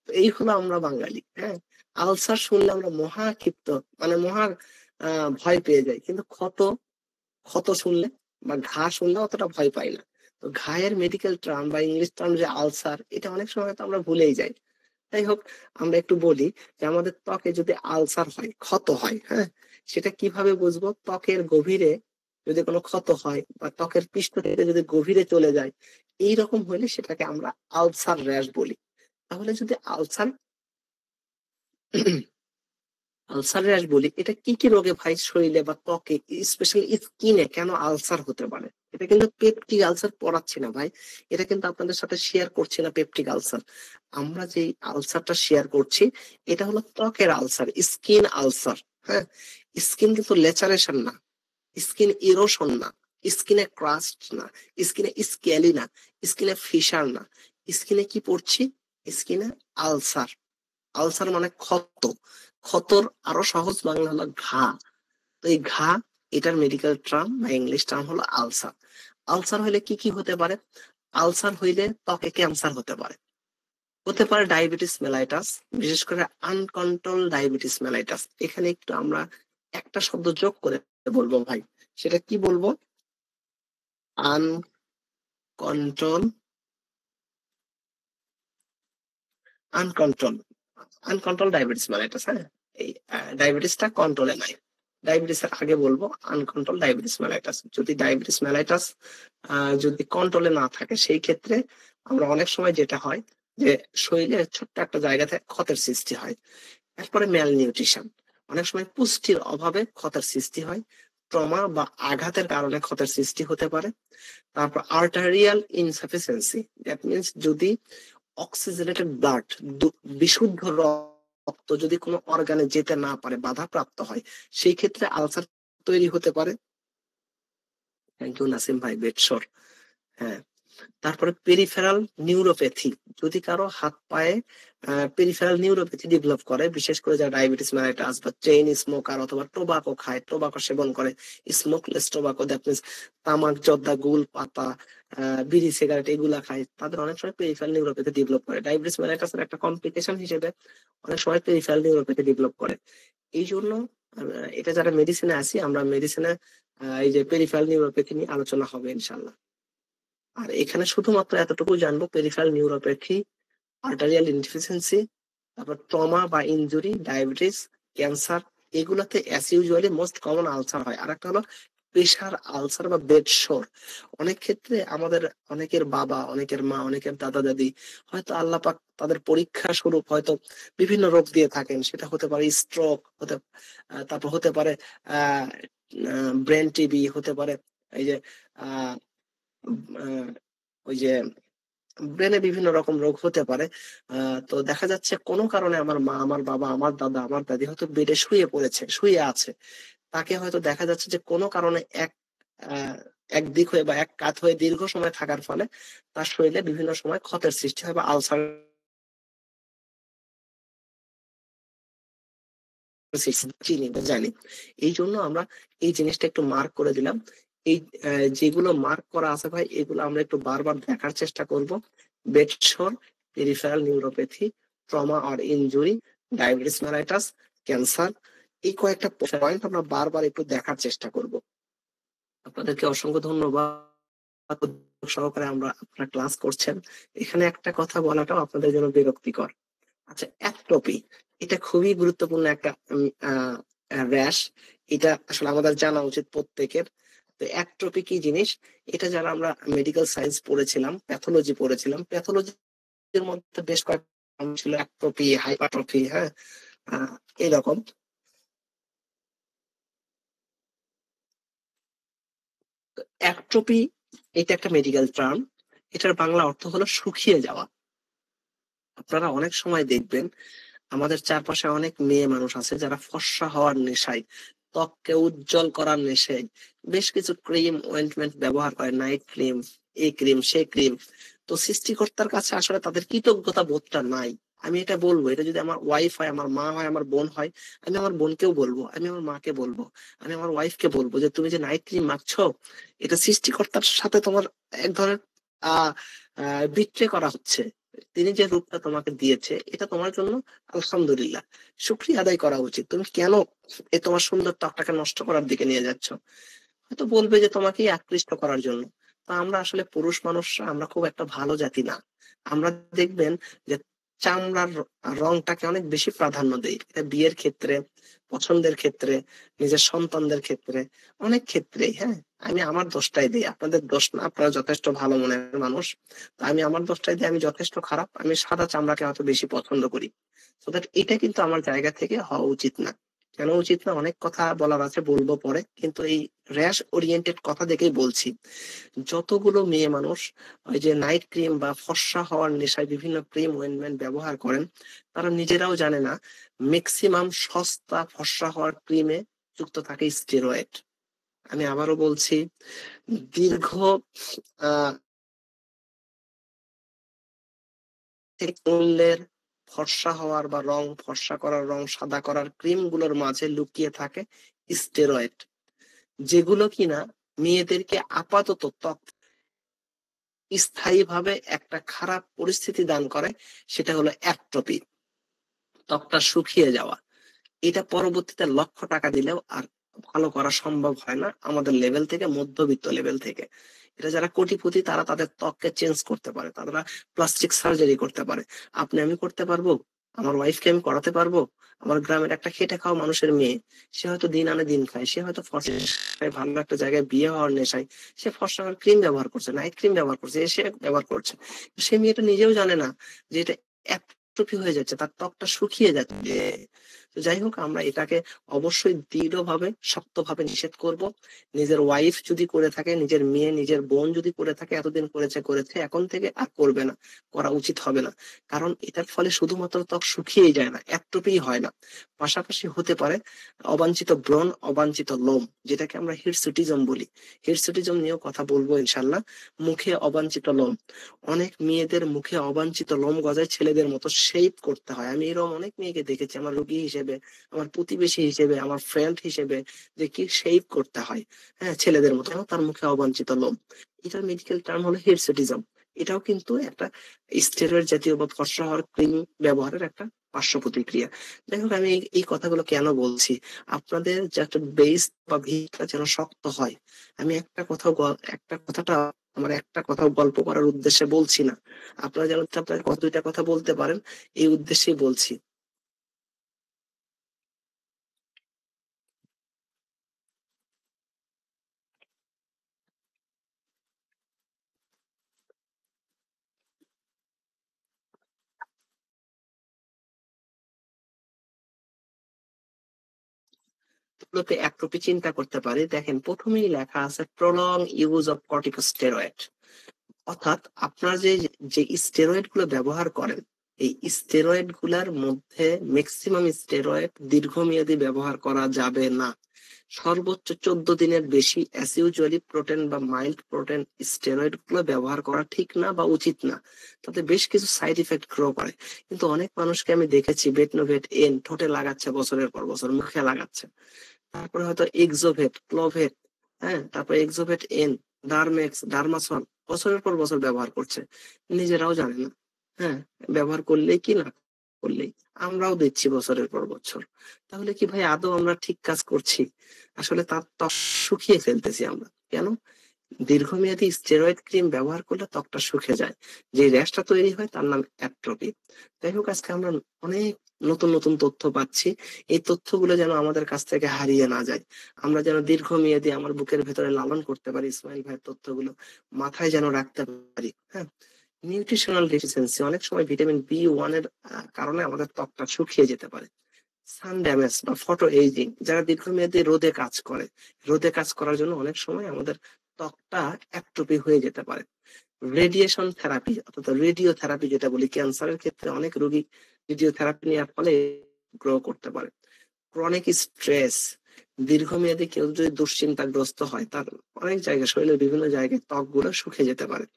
তো এই হলো আমরা বাঙালি। হ্যাঁ, আলসার শুনলে আমরা মহা ক্ষিপ্ত, মানে মহা ভয় পেয়ে যাই। কিন্তু ক্ষত, ক্ষত শুনলে বা ঘা শুনলে অতটা ভয় পাই না। তো ঘায়ের মেডিকেল টার্ম বা ইংলিশ টার্ম যে আলসার, এটা অনেক সময় তো আমরা ভুলেই যাই। যাই হোক, আমরা একটু বলি যে আমাদের ত্বকে যদি আলসার হয়, ক্ষত হয়, হ্যাঁ, সেটা কিভাবে বুঝবো? ত্বকের গভীরে যদি কোনো ক্ষত হয় বা ত্বকের পৃষ্ঠ থেকে যদি গভীরে চলে যায়, এইরকম হলে সেটাকে আমরা আলসার র্যাশ বলি। তাহলে যদি আলসার আলসার র্যাশ বলি, এটা কি কি রোগে ভাই শরীরে বা ত্বকে, স্পেশালি স্কিনে কেন আলসার হতে পারে? এটা কিন্তু পেপটিক আলসার পড়াচ্ছি না ভাই, এটা কিন্তু আপনাদের সাথে শেয়ার করছি না পেপটিক আলসার। আমরা যে আলসারটা শেয়ার করছি, এটা হলো ত্বকের আলসার, স্কিন আলসার। হ্যাঁ, স্কিন কিন্তু লেচারেশন না, স্কিন ইরোশন না, স্কিনে ক্রাস্ট না, স্কিনে স্কেলি না, স্কিনে ফিশার না। স্কিনে কি পড়ছি? স্কিনে আলসার। আলসার মানে ক্ষত, ক্ষতর আরো সহজ বাংলা হলো ঘা। তো এই ঘা, এটার মেডিকেল টার্ম বা ইংলিশ টার্ম হলো আলসার। আলসার হইলে কি কি হতে পারে? আলসার হইলে ত্বকে ক্যান্সার হতে পারে, হতে পারে ডায়াবেটিস মেলাইটাস, বিশেষ করে আনকন্ট্রোল ডায়াবেটিস মেলাইটাস। এখানে একটু আমরা একটা শব্দ যোগ করে বলবো ভাই, সেটা কি বলবো? Uncontrolled, uncontrolled, uncontrolled diabetes mellitus. হ্যাঁ, এই ডায়াবেটিসটা কন্ট্রোলে নাই, ডায়াবেটিসের আগে বলবো আনকন্ট্রোল ডায়াবেটিস মেলাইটাস। যদি ডায়াবেটিস মেলাইটাস যদি কন্ট্রোলে না থাকে, সেই ক্ষেত্রে আমরা অনেক সময় যেটা হয় যে শরীরে ছোট্ট একটা জায়গাতে ক্ষতের সৃষ্টি হয়। এরপরে ম্যাল নিউট্রিশন, অনেক সময় পুষ্টির অভাবে ক্ষতের সৃষ্টি হয়, ট্রমা বা আঘাতের কারণে ক্ষতের সৃষ্টি হতে পারে। তারপর আর্টারিয়াল ইনসাফিসিয়েন্সি, দ্যাট মিনস যদি অক্সিজেনেটেড ব্লাড, বিশুদ্ধ রক্ত যদি কোনো অর্গানে যেতে না পারে, বাধাপ্রাপ্ত হয়, সেই ক্ষেত্রে আলসার তৈরি হতে পারে। থ্যাংক ইউ নাসিম ভাই, বেডসর। হ্যাঁ, তারপরে পেরিফেরাল নিউরোপ্যাথি, যদি কারো হাত পায়ে পেরিফেরাল নিউরোপ্যাথি ডেভেলপ করে, বিশেষ করে যারা ডায়াবেটিস মেলাইটাস বা চেইন স্মোকার অথবা টোবাকো খায়, টোবাকো সেবন করে, স্মোকলেস টোবাকো, দ্যাট মিনস তামাক, জর্দা, গুল পাতা, বিড়ি, সিগারেট এগুলা খায়, তাদের অনেক সময় পেরিফেরাল নিউরোপ্যাথি ডেভেলপ করে। ডায়াবেটিস মেলাইটাসের একটা কমপ্লিকেশন হিসেবে অনেক সময় পেরিফেরাল নিউরোপ্যাথি ডেভেলপ করে। এই জন্য এটা যারা মেডিসিনে আছি, আমরা মেডিসিনে এই যে পেরিফেরাল নিউরোপ্যাথি নিয়ে আলোচনা হবে ইনশাল্লাহ। আর এখানে শুধুমাত্র এতটুকু জানবো, পেরিফেরাল নিউরোপ্যাথি, আর্টারিয়াল ইনডিফিসিয়েন্সি, তারপর ট্রমা বা ইনজুরি, ডায়াবেটিস, ক্যান্সার, এগুলাতে as usually most common ulcer হয়। আর একটা হলো প্রেশার আলসার বা বেড শোর। অনেক ক্ষেত্রে আমাদের অনেকের বাবা, অনেকের মা, অনেকের দাদা দাদি হয়তো আল্লাহ পাক তাদের পরীক্ষা স্বরূপ হয়তো বিভিন্ন রোগ দিয়ে থাকেন। সেটা হতে পারে স্ট্রোক, তারপর হতে পারে ব্রেন টিবি, হতে পারে এই যে আহ আহ, ওই যে ব্রেনে বিভিন্ন রকম রোগ হতে পারে। তো দেখা যাচ্ছে কোনো কারণে আমার মা, আমার বাবা, আমার দাদা, আমার দাদি হয়তো বেডে শুয়ে পড়েছে, শুয়ে আছে, তাকে হয়তো দেখা যাচ্ছে যে কোনো কারণে আহ, একদিক হয়ে বা এক কাত হয়ে দীর্ঘ সময় থাকার ফলে তার শরীরে বিভিন্ন সময় ক্ষতের সৃষ্টি হয় বা আলসার চিনি বা জানি। এই জন্য আমরা এই জিনিসটা একটু মার্ক করে দিলাম। এই যেগুলো মার্ক করা আছে ভাই, এগুলো আমরা একটু বারবার দেখার চেষ্টা করব। বেডশোর, পেরিফেরাল নিউরোপ্যাথি, ট্রমা আর ইনজুরি, ডায়াবেটিস মেলাইটাস, ক্যান্সার, এই কয়েকটা পয়েন্ট আমরা বারবার একটু দেখার চেষ্টা করব। আপনাদেরকে অসংখ্য ধন্যবাদ সহকারে আমরা আপনারা ক্লাস করছেন। এখানে একটা কথা বলাটাও আপনাদের জন্য বিরক্তিকর। আচ্ছা, অ্যাট্রপি, এটা খুবই গুরুত্বপূর্ণ একটা র্যাশ। এটা আসলে আমাদের জানা উচিত প্রত্যেকের। তো অ্যাট্রপি কি জিনিস? এটা যারা আমরা মেডিকেল সায়েন্স পড়েছিলাম, প্যাথোলজি পড়েছিলাম, প্যাথোলজির মধ্যে বেশ কয়েকটা নাম ছিল, অ্যাট্রপি, হাইপারট্রফি, হ্যাঁ, এইরকম। অ্যাট্রপি এটা একটা মেডিকেল টার্ম, এটার বাংলা অর্থ হলো শুকিয়ে যাওয়া। আপনারা অনেক সময় দেখবেন আমাদের চারপাশে অনেক মেয়ে মানুষ আছে যারা ফর্সা হওয়ার নেশায়, ত্বককে উজ্জ্বল করার নেশায় বেশ কিছু ক্রিম, অয়েন্টমেন্ট ব্যবহার করে, নাইট ক্রিম, এই ক্রিম, সে ক্রিম। তো সৃষ্টিকর্তার কাছে আসলে তাদের কৃতজ্ঞতা বোধটা নাই। আমি এটা বলবো, এটা যদি আমার ওয়াইফ হয়, আমার মা হয়, আমার বোন হয়, আমি আমার বোনকেও বলবো, আমি আমার মাকে বলবো, আমি আমার ওয়াইফকে বলবো যে তুমি যে নাইট ক্রিম মাখছো, এটা সৃষ্টিকর্তার সাথে তোমার এক ধরনের আহ বিট্রে করা হচ্ছে। তিনি যে রূপটা তোমাকে দিয়েছে, এটা তোমার জন্য আলহামদুলিল্লাহ, শুকরিয়া আদায় করা উচিত। তুমি কেন এই তোমার সুন্দর ত্বকটাকে নষ্ট করার দিকে নিয়ে যাচ্ছ? হয়তো বলবে যে তোমাকেই আকৃষ্ট করার জন্য। তা আমরা আসলে পুরুষ মানুষরা আমরা খুব একটা ভালো জাতি না। আমরা দেখবেন যে চামড়ার রংটাকে অনেক বেশি প্রাধান্য দেই, এটা বিয়ের ক্ষেত্রে, পছন্দের ক্ষেত্রে, নিজের সন্তানদের ক্ষেত্রে, অনেক ক্ষেত্রেই। হ্যাঁ, আমি আমার দোষটাই দিই, আপনাদের দোষ না, আপনারা যথেষ্ট ভালো মনের মানুষ। তো আমি আমার দোষটাই দিই, আমি যথেষ্ট খারাপ, আমি সাদা চামড়াকে হয়তো বেশি পছন্দ করি। তো দ্যাট এটা কিন্তু আমার জায়গা থেকে হওয়া উচিত না। কেন উচিত না, অনেক কথা বলার আছে, বলবো পরে, কিন্তু এই র্যাশ ওরিয়েন্টেড কথা দেখেই বলছি। যতগুলো মেয়ে মানুষ ওই যে নাইট ক্রিম বা ফর্সা হওয়ার নেশায় বিভিন্ন ক্রিম, অয়েন্টমেন্ট ব্যবহার করেন, তারা নিজেরাও জানে না ম্যাক্সিমাম সস্তা ফর্সা হওয়ার ক্রিমে যুক্ত থাকে স্টেরয়েড। আমি আবারও বলছি, দীর্ঘ আহ মূল্যের ফর্সা হওয়ার বা রং ফর্সা করার, রং সাদা করার ক্রিম গুলোর মাঝে লুকিয়ে থাকে স্টেরয়েড, যেগুলো কিনা মেয়েদেরকে আপাতত ত্বক স্থায়ীভাবে একটা খারাপ পরিস্থিতি দান করে, সেটা হলো অ্যাট্রপি, ত্বকটা শুকিয়ে যাওয়া। এটা পরবর্তীতে লক্ষ টাকা দিলেও আর ভালো করা সম্ভব হয় না আমাদের লেভেল থেকে, মধ্যবিত্ত লেভেল থেকে। এটা যারা কোটিপতি তারা তাদের ত্বককে চেঞ্জ করতে পারে, তারা প্লাস্টিক সার্জারি করতে পারে। আপনি আমি করতে পারবো? আমার ওয়াইফকে আমি করাতে পারবো? আমার গ্রামের একটা খেটে খাওয়া মানুষের মেয়ে, সে হয়তো দিন আনে দিন খায়, সে হয়তো ফর্সায় ভালো একটা জায়গায় বিয়ে হওয়ার নেশায় সে ফর্সা ক্রিম ব্যবহার করছে, নাইট ক্রিম ব্যবহার করছে, এসে ব্যবহার করছে। সে মেয়েটা নিজেও জানে না যে এটা অ্যাট্রফি হয়ে যাচ্ছে, তার ত্বকটা শুকিয়ে যাচ্ছে। তো যাই হোক, আমরা এটাকে অবশ্যই দৃঢ়ভাবে শক্তভাবে নিষেধ করব। নিজের ওয়াইফ যদি করে থাকে, নিজের মেয়ে নিজের বোন যদি করে থাকে, এতদিন করেছে, এখন থেকে আর করবে না, করা উচিত হবে না। কারণ এটার ফলে শুধুমাত্র ত্বক শুকিয়েই যায় না, অ্যাট্রপিই হয় না, পাশাপাশি হতে পারে অবাঞ্ছিত ব্রণ, অবাঞ্ছিত লোম, যেটাকে আমরা হিরসুটিজম বলি। হিরসুটিজম নিয়েও কথা বলবো ইনশাল্লাহ। মুখে অবাঞ্ছিত লোম, অনেক মেয়েদের মুখে অবাঞ্ছিত লোম গজায়, ছেলেদের মতো শেপ করতে হয়। আমি এরকম অনেক মেয়েকে দেখেছি আমার রোগী হিসেবে, আমার প্রতিবেশী হিসেবে, আমার ফ্রেন্ড হিসেবে, যে কি শেপ করতে হয়, হ্যাঁ, ছেলেদের মতো, তার মুখে অবাঞ্ছিত লোম। এটার মেডিকেল টার্ম হলো হিরসুটিজম। এটাও কিন্তু একটা স্টেরয়েড জাতীয় বা ফর্সা হওয়ার ক্রিম ব্যবহারের একটা পার্শ্ব প্রতিক্রিয়া। যাই হোক, আমি এই কথাগুলো কেন বলছি, আপনাদের যে একটা বেস বা ভিতটা যেন শক্ত হয়। আমি একটা কথাটা আমার একটা কথা গল্প করার উদ্দেশ্যে বলছি না, আপনারা যেন আপনার দুইটা কথা বলতে পারেন, এই উদ্দেশ্যেই বলছি। মূলত অ্যাট্রপি চিন্তা করতে পারি, দেখেন প্রথমেই লেখা আছে প্রলং ইউজ অফ কর্টিকোস্টেরয়েড। অর্থাৎ আপনারা যে যে স্টেরয়েড গুলো ব্যবহার করেন, এই স্টেরয়েড গুলার মধ্যে ম্যাক্সিমাম স্টেরয়েড দীর্ঘমেয়াদী ব্যবহার করা যাবে না। সর্বোচ্চ 14 দিনের বেশি অ্যাজ ইউজুয়ালি প্রোটিন বা মাইল্ড প্রোটিন স্টেরয়েড গুলো ব্যবহার করা ঠিক না বা উচিত না, তাতে বেশ কিছু সাইড ইফেক্ট গ্রো করে। কিন্তু অনেক মানুষকে আমি দেখেছি বেটনোভেট এন ঠোঁটে লাগাচ্ছে, বছরের পর বছর মুখে লাগাচ্ছে। তারপরে হয়তো এক্সোভেট, ক্লোভেট, হ্যাঁ, তারপরে এক্সোভেট এন, ডারমেক্স, ডারমাসল বছরের পর বছর ব্যবহার করছে, নিজেরাও জানে না। হ্যাঁ, ব্যবহার করলেই কি না করলেই আমরাও দিচ্ছি বছরের পর বছর। তাহলে কি ভাই আদৌ আমরা ঠিক কাজ করছি? আসলে তার ত্বক শুকিয়ে ফেলতেছি আমরা। কেন? দীর্ঘমেয়াদী স্টেরয়েড ক্রিম ব্যবহার করলে ত্বকটা শুকিয়ে যায়, যে র্যাশটা তৈরি হয় তার নাম অ্যাট্রপি। যাই হোক, আজকে আমরা অনেক নতুন নতুন তথ্য পাচ্ছি। এই তথ্যগুলো যেন আমাদের কাছ থেকে হারিয়ে না যায়, আমরা যেন দীর্ঘমেয়াদী আমার বুকের ভেতরে লালন করতে পারি ইসমাইল ভাইয়ের তথ্যগুলো, মাথায় যেন রাখতে পারি। হ্যাঁ, নিউট্রিশনাল ডেফিসিয়েন্সি, অনেক সময় ভিটামিন বি 1 এর কারণে আমাদের ত্বকটা শুকিয়ে যেতে পারে। সান ড্যামেজ বা ফটো এইজিং, যারা দীর্ঘমেয়াদী রোদে কাজ করে, রোদে কাজ করার জন্য অনেক সময় আমাদের ত্বকটা অ্যাট্রপি হয়ে যেতে পারে। রেডিয়েশন থেরাপি অর্থাৎ রেডিও থেরাপি যেটা বলি, ক্যান্সারের ক্ষেত্রে অনেক রোগী রেডিও থেরাপি নেওয়ার ফলে গ্রো করতে পারে। ক্রনিক স্ট্রেস, দীর্ঘমেয়াদী কেউ যদি দুশ্চিন্তাগ্রস্ত হয়, তার অনেক জায়গায়, শরীরের বিভিন্ন জায়গায় ত্বকগুলো শুকিয়ে যেতে পারে।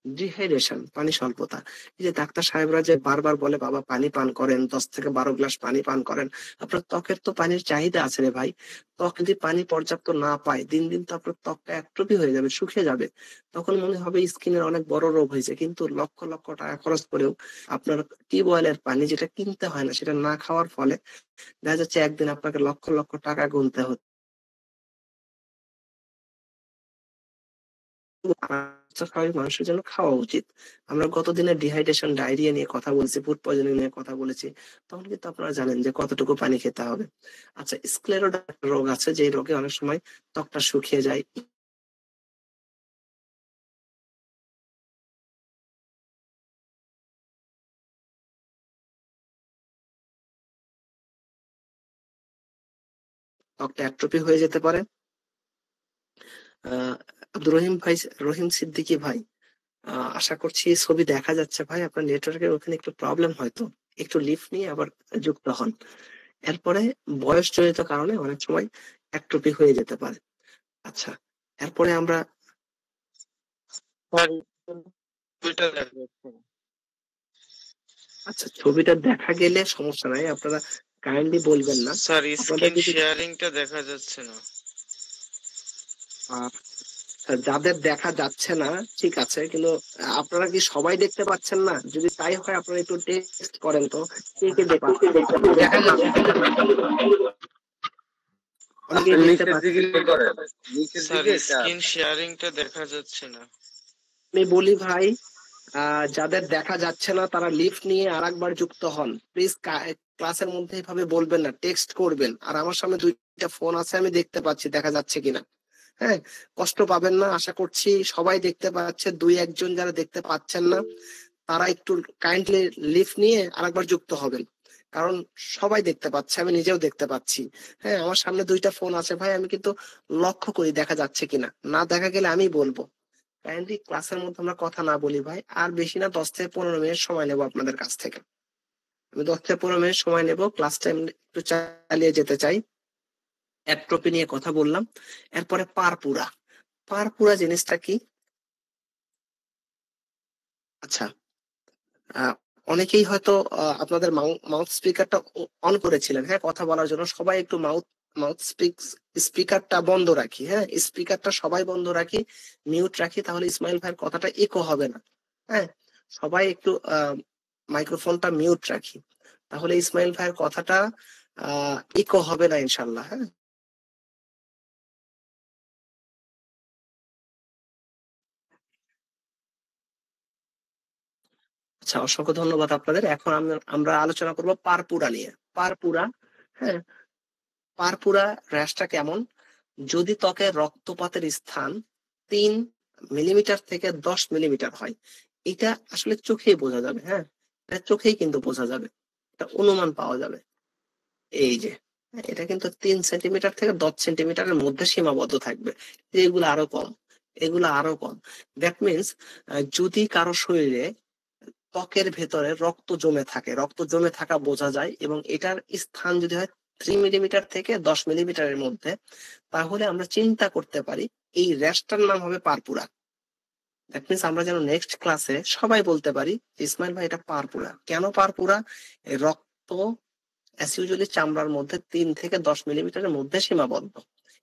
ডিহাইড্রেশন, পানি স্বল্পতা, এই যে ডাক্তার সাহেবরা যে বারবার বলে বাবা পানি পান করেন, 10 থেকে 12 গ্লাস পানি পান করেন, আপনার ত্বকের তো পানির চাহিদা আছে রে ভাই। ত্বক যদি পানি পর্যাপ্ত না পায়, দিন দিন তো আপনার ত্বকটা অ্যাট্রফি হয়ে যাবে, শুকিয়ে যাবে। তখন মনে হবে স্কিনের অনেক বড় রোগ হয়েছে, কিন্তু লক্ষ লক্ষ টাকা খরচ করেও আপনার টিউবওয়েলের পানি যেটা কিনতে হয় না, সেটা না খাওয়ার ফলে দেখা যাচ্ছে একদিন আপনাকে লক্ষ লক্ষ টাকা গুনতে হচ্ছে। স্বাভাবিক মানুষের জন্য খাওয়া উচিত। আমরা গতদিনে ডিহাইড্রেশন, ডায়রিয়া নিয়ে কথা বলেছি, ফুড পয়জনিং নিয়ে কথা বলেছি, তখন কিন্তু আপনারা জানেন যে কতটুকু পানি খেতে হবে। আচ্ছা, স্ক্লেরোডা রোগ আছে, যে রোগে অনেক সময় ত্বকটা শুকিয়ে যায়। ত্বকটা অ্যাট্রফি হয়ে যেতে পারে। আব্দুর রহিম ভাই, রহিম সিদ্দিকী ভাই, আশা করছি ছবি দেখা যাচ্ছে ভাই। আপনার নেটওয়ার্কের ওখানে একটু প্রবলেম, হয়তো একটু লিফট নিয়ে আবার যুক্ত হন। এরপরে বয়সজনিত কারণে অনেক সময় অ্যাট্রফি হয়ে যেতে পারে। আচ্ছা, এরপরে আমরা স্যার দুইটা লাগবে। আচ্ছা, ছবিটা দেখা গেলে সমস্যা নাই, আপনারা কাইন্ডলি বলবেন না। স্যার আপনাদের স্ক্রিন যদি শেয়ারিংটা দেখা যাচ্ছে না। যাদের দেখা যাচ্ছে না ঠিক আছে, কিন্তু আপনারা কি সবাই দেখতে পাচ্ছেন না? যদি তাই হয় আপনারা একটু টেক্সট করেন তো কে কে দেখতে পাচ্ছেন। দেখা যাচ্ছে, অনেকেই দেখতে নিচের দিকে পাচ্ছেন। করেন, নিচের স্যার দিকে স্ক্রিন শেয়ারিংটা দেখা যাচ্ছে না। আমি বলি ভাই, যাদের দেখা যাচ্ছে না তারা লিফট নিয়ে আরেকবার যুক্ত হন প্লিজ। ক্লাসের মধ্যে এভাবে বলবেন না, টেক্সট করবেন। আর আমার সামনে দুইটা ফোন আছে, আমি দেখতে পাচ্ছি দেখা যাচ্ছে কিনা। হ্যাঁ, কষ্ট পাবেন না, আশা করছি সবাই দেখতে পাচ্ছে। দুই একজন যারা দেখতে পাচ্ছেন না তারা একটু কাইন্ডলি লিফট নিয়ে আরেকবার যুক্ত হবেন, কারণ সবাই দেখতে পাচ্ছে, আমি নিজেও দেখতে পাচ্ছি। হ্যাঁ, আমার সামনে দুইটা ফোন আছে ভাই, আমি কিন্তু লক্ষ্য করি দেখা যাচ্ছে কিনা। না দেখা গেলে আমি বলবো। কাইন্ডলি ক্লাসের মধ্যে আমরা কথা না বলি ভাই। আর বেশি না, 10 থেকে 15 মিনিট সময় নেবো আপনাদের কাছ থেকে। আমি 10 থেকে 15 মিনিট সময় নেবো, ক্লাসটা একটু চালিয়ে যেতে চাই। অ্যাট্রপি নিয়ে কথা বললাম, এরপরে পারপুরা। পারপুরা জিনিসটা কি? আচ্ছা, অনেকেই হয়তো আপনাদের মাউথ স্পিকারটা অন করেছিলেন, হ্যাঁ, কথা বলার জন্য। সবাই একটু মাউথ মাউথ স্পিকারটা বন্ধ রাখি। হ্যাঁ, স্পিকারটা সবাই বন্ধ রাখি, মিউট রাখি, তাহলে ইসমাইল ভাইয়ের কথাটা ইকো হবে না। হ্যাঁ, সবাই একটু মাইক্রোফোনটা মিউট রাখি, তাহলে ইসমাইল ভাইয়ের কথাটা ইকো হবে না ইনশাল্লাহ। হ্যাঁ, আচ্ছা, অসংখ্য ধন্যবাদ আপনাদের। এখন আমরা আলোচনা করব পারপুরা নিয়ে। পারপুরা, হ্যাঁ, পারপুরা র্যাশটা কেমন? যদি ত্বকের রক্তপাতের স্থান 3 মিলিমিটার থেকে 10 মিলিমিটার হয়, এটা আসলে চোখেই বোঝা যাবে। হ্যাঁ, এটা চোখেই কিন্তু বোঝা যাবে, এটা অনুমান পাওয়া যাবে। এই যে, এটা কিন্তু 3 সেন্টিমিটার থেকে 10 সেন্টিমিটারের মধ্যে সীমাবদ্ধ থাকবে। এগুলো আরো কম, এগুলো আরো কম। দ্যাট মিনস যদি কারো শরীরে ত্বকের ভেতরে রক্ত জমে থাকে, রক্ত জমে থাকা বোঝা যায়, এবং এটার স্থান যদি হয় 3 মিলিমিটার থেকে 10 মিলিমিটারের মধ্যে, তাহলে আমরা চিন্তা করতে পারি এই র্যাশটার নাম হবে পারপুরা। দ্যাট মিনস আমরা যেন নেক্সট ক্লাসে সবাই বলতে পারি ইসমাইল ভাই এটা পারপুরা। কেন পারপুরা? এই রক্ত অ্যাজ ইউজুয়ালি চামড়ার মধ্যে 3 থেকে 10 মিলিমিটারের মধ্যে সীমাবদ্ধ।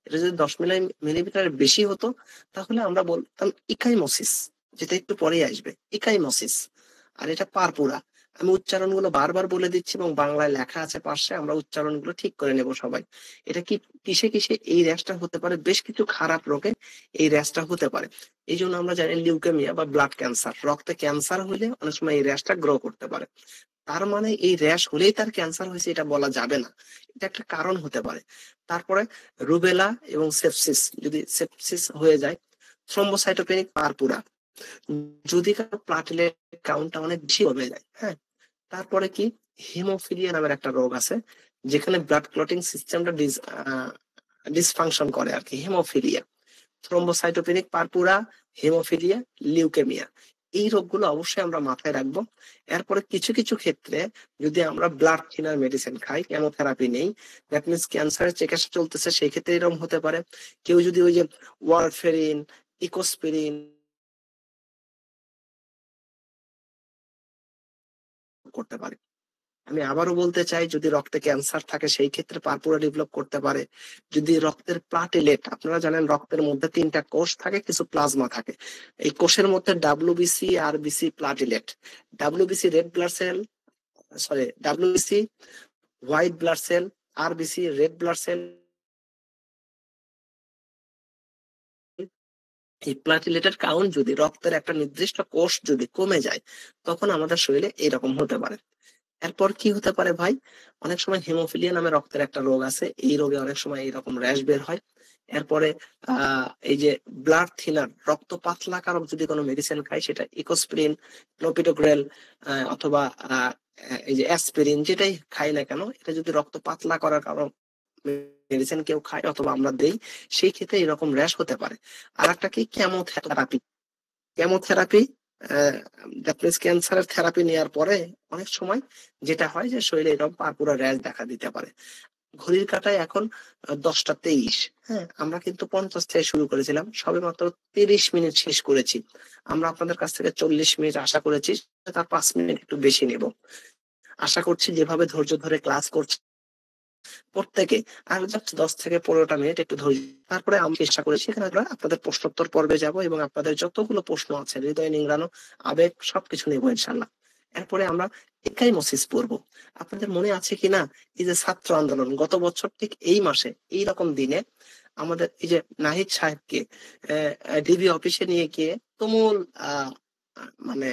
এটা যদি 10 মিলিমিটারের বেশি হতো তাহলে আমরা বলতাম ইকাইমোসিস, যেটা একটু পরেই আসবে, ইকাইমোসিস। আর এটা পারপুরা। আমি উচ্চারণগুলো বারবার বলে দিচ্ছি এবং বাংলায় লেখা আছে পাশে, আমরা উচ্চারণগুলো ঠিক করে নেব সবাই। এটা কি, কিসে কিসে এই র্যাশটা হতে পারে? বেশ কিছু খারাপ রোগে এই র্যাশটা হতে পারে। এই জন্য আমরা জানি লিউকেমিয়া বা ব্লাড ক্যান্সার, রক্তে ক্যান্সার হলে অনেক সময় এই র্যাশটা গ্রো করতে পারে। তার মানে এই র্যাশ হলেই তার ক্যান্সার হয়েছে এটা বলা যাবে না, এটা একটা কারণ হতে পারে। তারপরে রুবেলা এবং সেপসিস, যদি সেপসিস হয়ে যায়। থ্রম্বোসাইটোপেনিক পারপুরা, যদি কারো প্লাটেলেট কাউন্টটা অনেক বেশি কমে যায়। হ্যাঁ, তারপরে কি, হিমোফিলিয়া নামের একটা রোগ আছে, যেখানে ব্লাড ক্লটিং সিস্টেমটা ডিসফাংশন করে আর কি, haemophilia. Thrombocytopenic purpura, haemophilia, leukaemia, এই রোগগুলো অবশ্যই আমরা মাথায় রাখবো। এরপরে কিছু কিছু ক্ষেত্রে যদি আমরা ব্লাড থিনার মেডিসিন খাই, কেমোথেরাপি নেই, দ্যাট মিনস ক্যান্সারের চিকিৎসা চলতেছে, সেই ক্ষেত্রে এরকম হতে পারে। কেউ যদি ওই যে ওয়ারফেরিন, ইকোস্পিরিন করতে পারে। আমি আবারও বলতে চাই, যদি রক্তে ক্যান্সার থাকে সেই ক্ষেত্রে পারপুরা ডেভেলপ করতে পারে। যদি রক্তের প্লাটেলেট, আপনারা জানেন রক্তের মধ্যে 3টা কোষ থাকে, কিছু প্লাজমা থাকে। এই কোষের মধ্যে WBC, RBC, platelet. WBC red blood cell, sorry, WBC white blood cell, RBC red blood cell. এই প্লাটিলেটের কাউন্ট যদি রক্তের একটা নির্দিষ্ট কোষ যদি কমে যায়, তখন আমাদের শরীরে এরকম হতে পারে। এরপর কি হতে পারে ভাই? অনেক সময় হিমোফিলিয়া নামে রক্তের একটা রোগ আছে, এই রোগে অনেক সময় এইরকম র্যাশ বের হয়। এরপরে এই যে ব্লাড থিনার, রক্ত পাতলা কারক যদি কোনো মেডিসিন খাই, সেটা ইকোস্পিরিন, ক্লোপিডোগ্রেল, অথবা এই যে অ্যাসপিরিন, যেটাই খাই না কেন, এটা যদি রক্ত পাতলা করার কারণ মেডিসিন কেউ খায় অথবা আমরা দেই, সেই ক্ষেত্রে এরকম র্যাশ হতে পারে। আর একটা কি, কেমোথেরাপি। কেমোথেরাপি, ক্যান্সারের থেরাপি নেওয়ার পরে অনেক সময় যেটা হয় যে শরীরে এরকম পারপুরা র্যাশ দেখা দিতে পারে। ঘড়ির কাঁটায় এখন 10টা 23। হ্যাঁ, আমরা কিন্তু 50 থেকে শুরু করেছিলাম, সবে মাত্র 30 মিনিট শেষ করেছি। আমরা আপনাদের কাছ থেকে 40 মিনিট আশা করেছি, তার 5 মিনিট একটু বেশি নেব। আশা করছি যেভাবে ধৈর্য ধরে ক্লাস করছি প্রত্যেকে, আর জাস্ট 10 থেকে 15টা মিনিট একটু ধৈর্য, তারপরে আমি চেষ্টা করেছি এখানে আমরা আপনাদের প্রশ্নোত্তর পর্বে যাব এবং আপনাদের যতগুলো প্রশ্ন আছে হৃদয় নিংড়ানো আবেগ সবকিছু নেবো ইনশাল্লাহ। এরপরে আমরা একাইমোসিস পড়বো। আপনাদের মনে আছে কিনা এই যে ছাত্র আন্দোলন গত বছর ঠিক এই মাসে এইরকম দিনে আমাদের এই যে নাহিদ সাহেবকে ডিবি অফিসে নিয়ে গিয়ে তুমুল মানে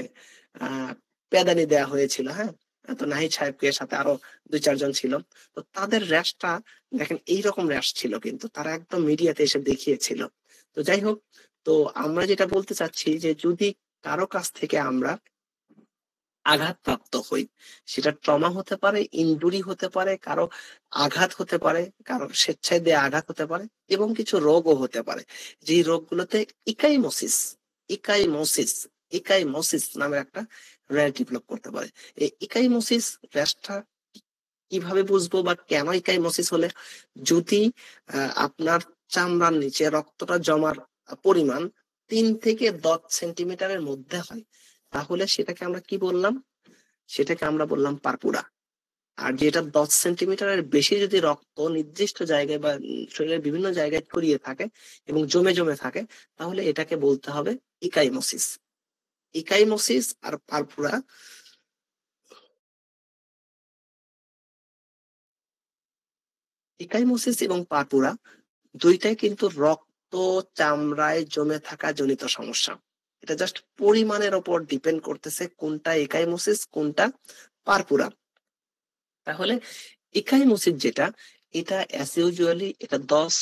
পেদানি দেয়া হয়েছিল। হ্যাঁ, তো নাহিদ সাহেবকে সাথে আরো 2-4 জন ছিল। তো তাদের র্যাশটা দেখেন এইরকম র্যাশ ছিল, কিন্তু তারা একদম মিডিয়াতে এসে দেখিয়েছিল। তো যাই হোক, তো আমরা যেটা বলতে চাচ্ছি যে যদি কারো কাছ থেকে আমরা আঘাতপ্রাপ্ত হই, সেটা ট্রমা হতে পারে, ইনজুরি হতে পারে, কারো আঘাত হতে পারে, কারো স্বেচ্ছায় দেয়া আঘাত হতে পারে, এবং কিছু রোগও হতে পারে। যে রোগগুলোতে ইকাইমোসিস ইকাইমোসিস ইকাইমোসিস নামে একটা র্যাশ ডেভেলপ করতে পারে। এই ইকাইমোসিস র্যাশটা কিভাবে বুঝবো বা কেন ইকাইমোসিস হলে, যদি আপনার চামড়ার নিচে রক্তটা জমার পরিমাণ 3 থেকে 10 সেন্টিমিটারের মধ্যে হয়, তাহলে সেটাকে আমরা কি বললাম? সেটাকে আমরা বললাম পারপুরা। আর যেটা 10 সেন্টিমিটারের বেশি যদি রক্ত নির্দিষ্ট জায়গায় বা শরীরের বিভিন্ন জায়গায় ছড়িয়ে থাকে এবং জমে জমে থাকে, তাহলে এটাকে বলতে হবে ইকাইমোসিস। ইকাইমোসিস আর পারপুরা ইকাইমোসিস এবং পারপুরা দুইটাই কিন্তু রক্ত চামড়ায় জমে থাকা জনিত সমস্যা। এটা জাস্ট পরিমাণের উপর ডিপেন্ড করতেছে কোনটা ইকাইমোসিস কোনটা পারপুরা। তাহলে ইকাইমোসিস যেটা, এটা অ্যাজ ইউজুয়ালি এটা 10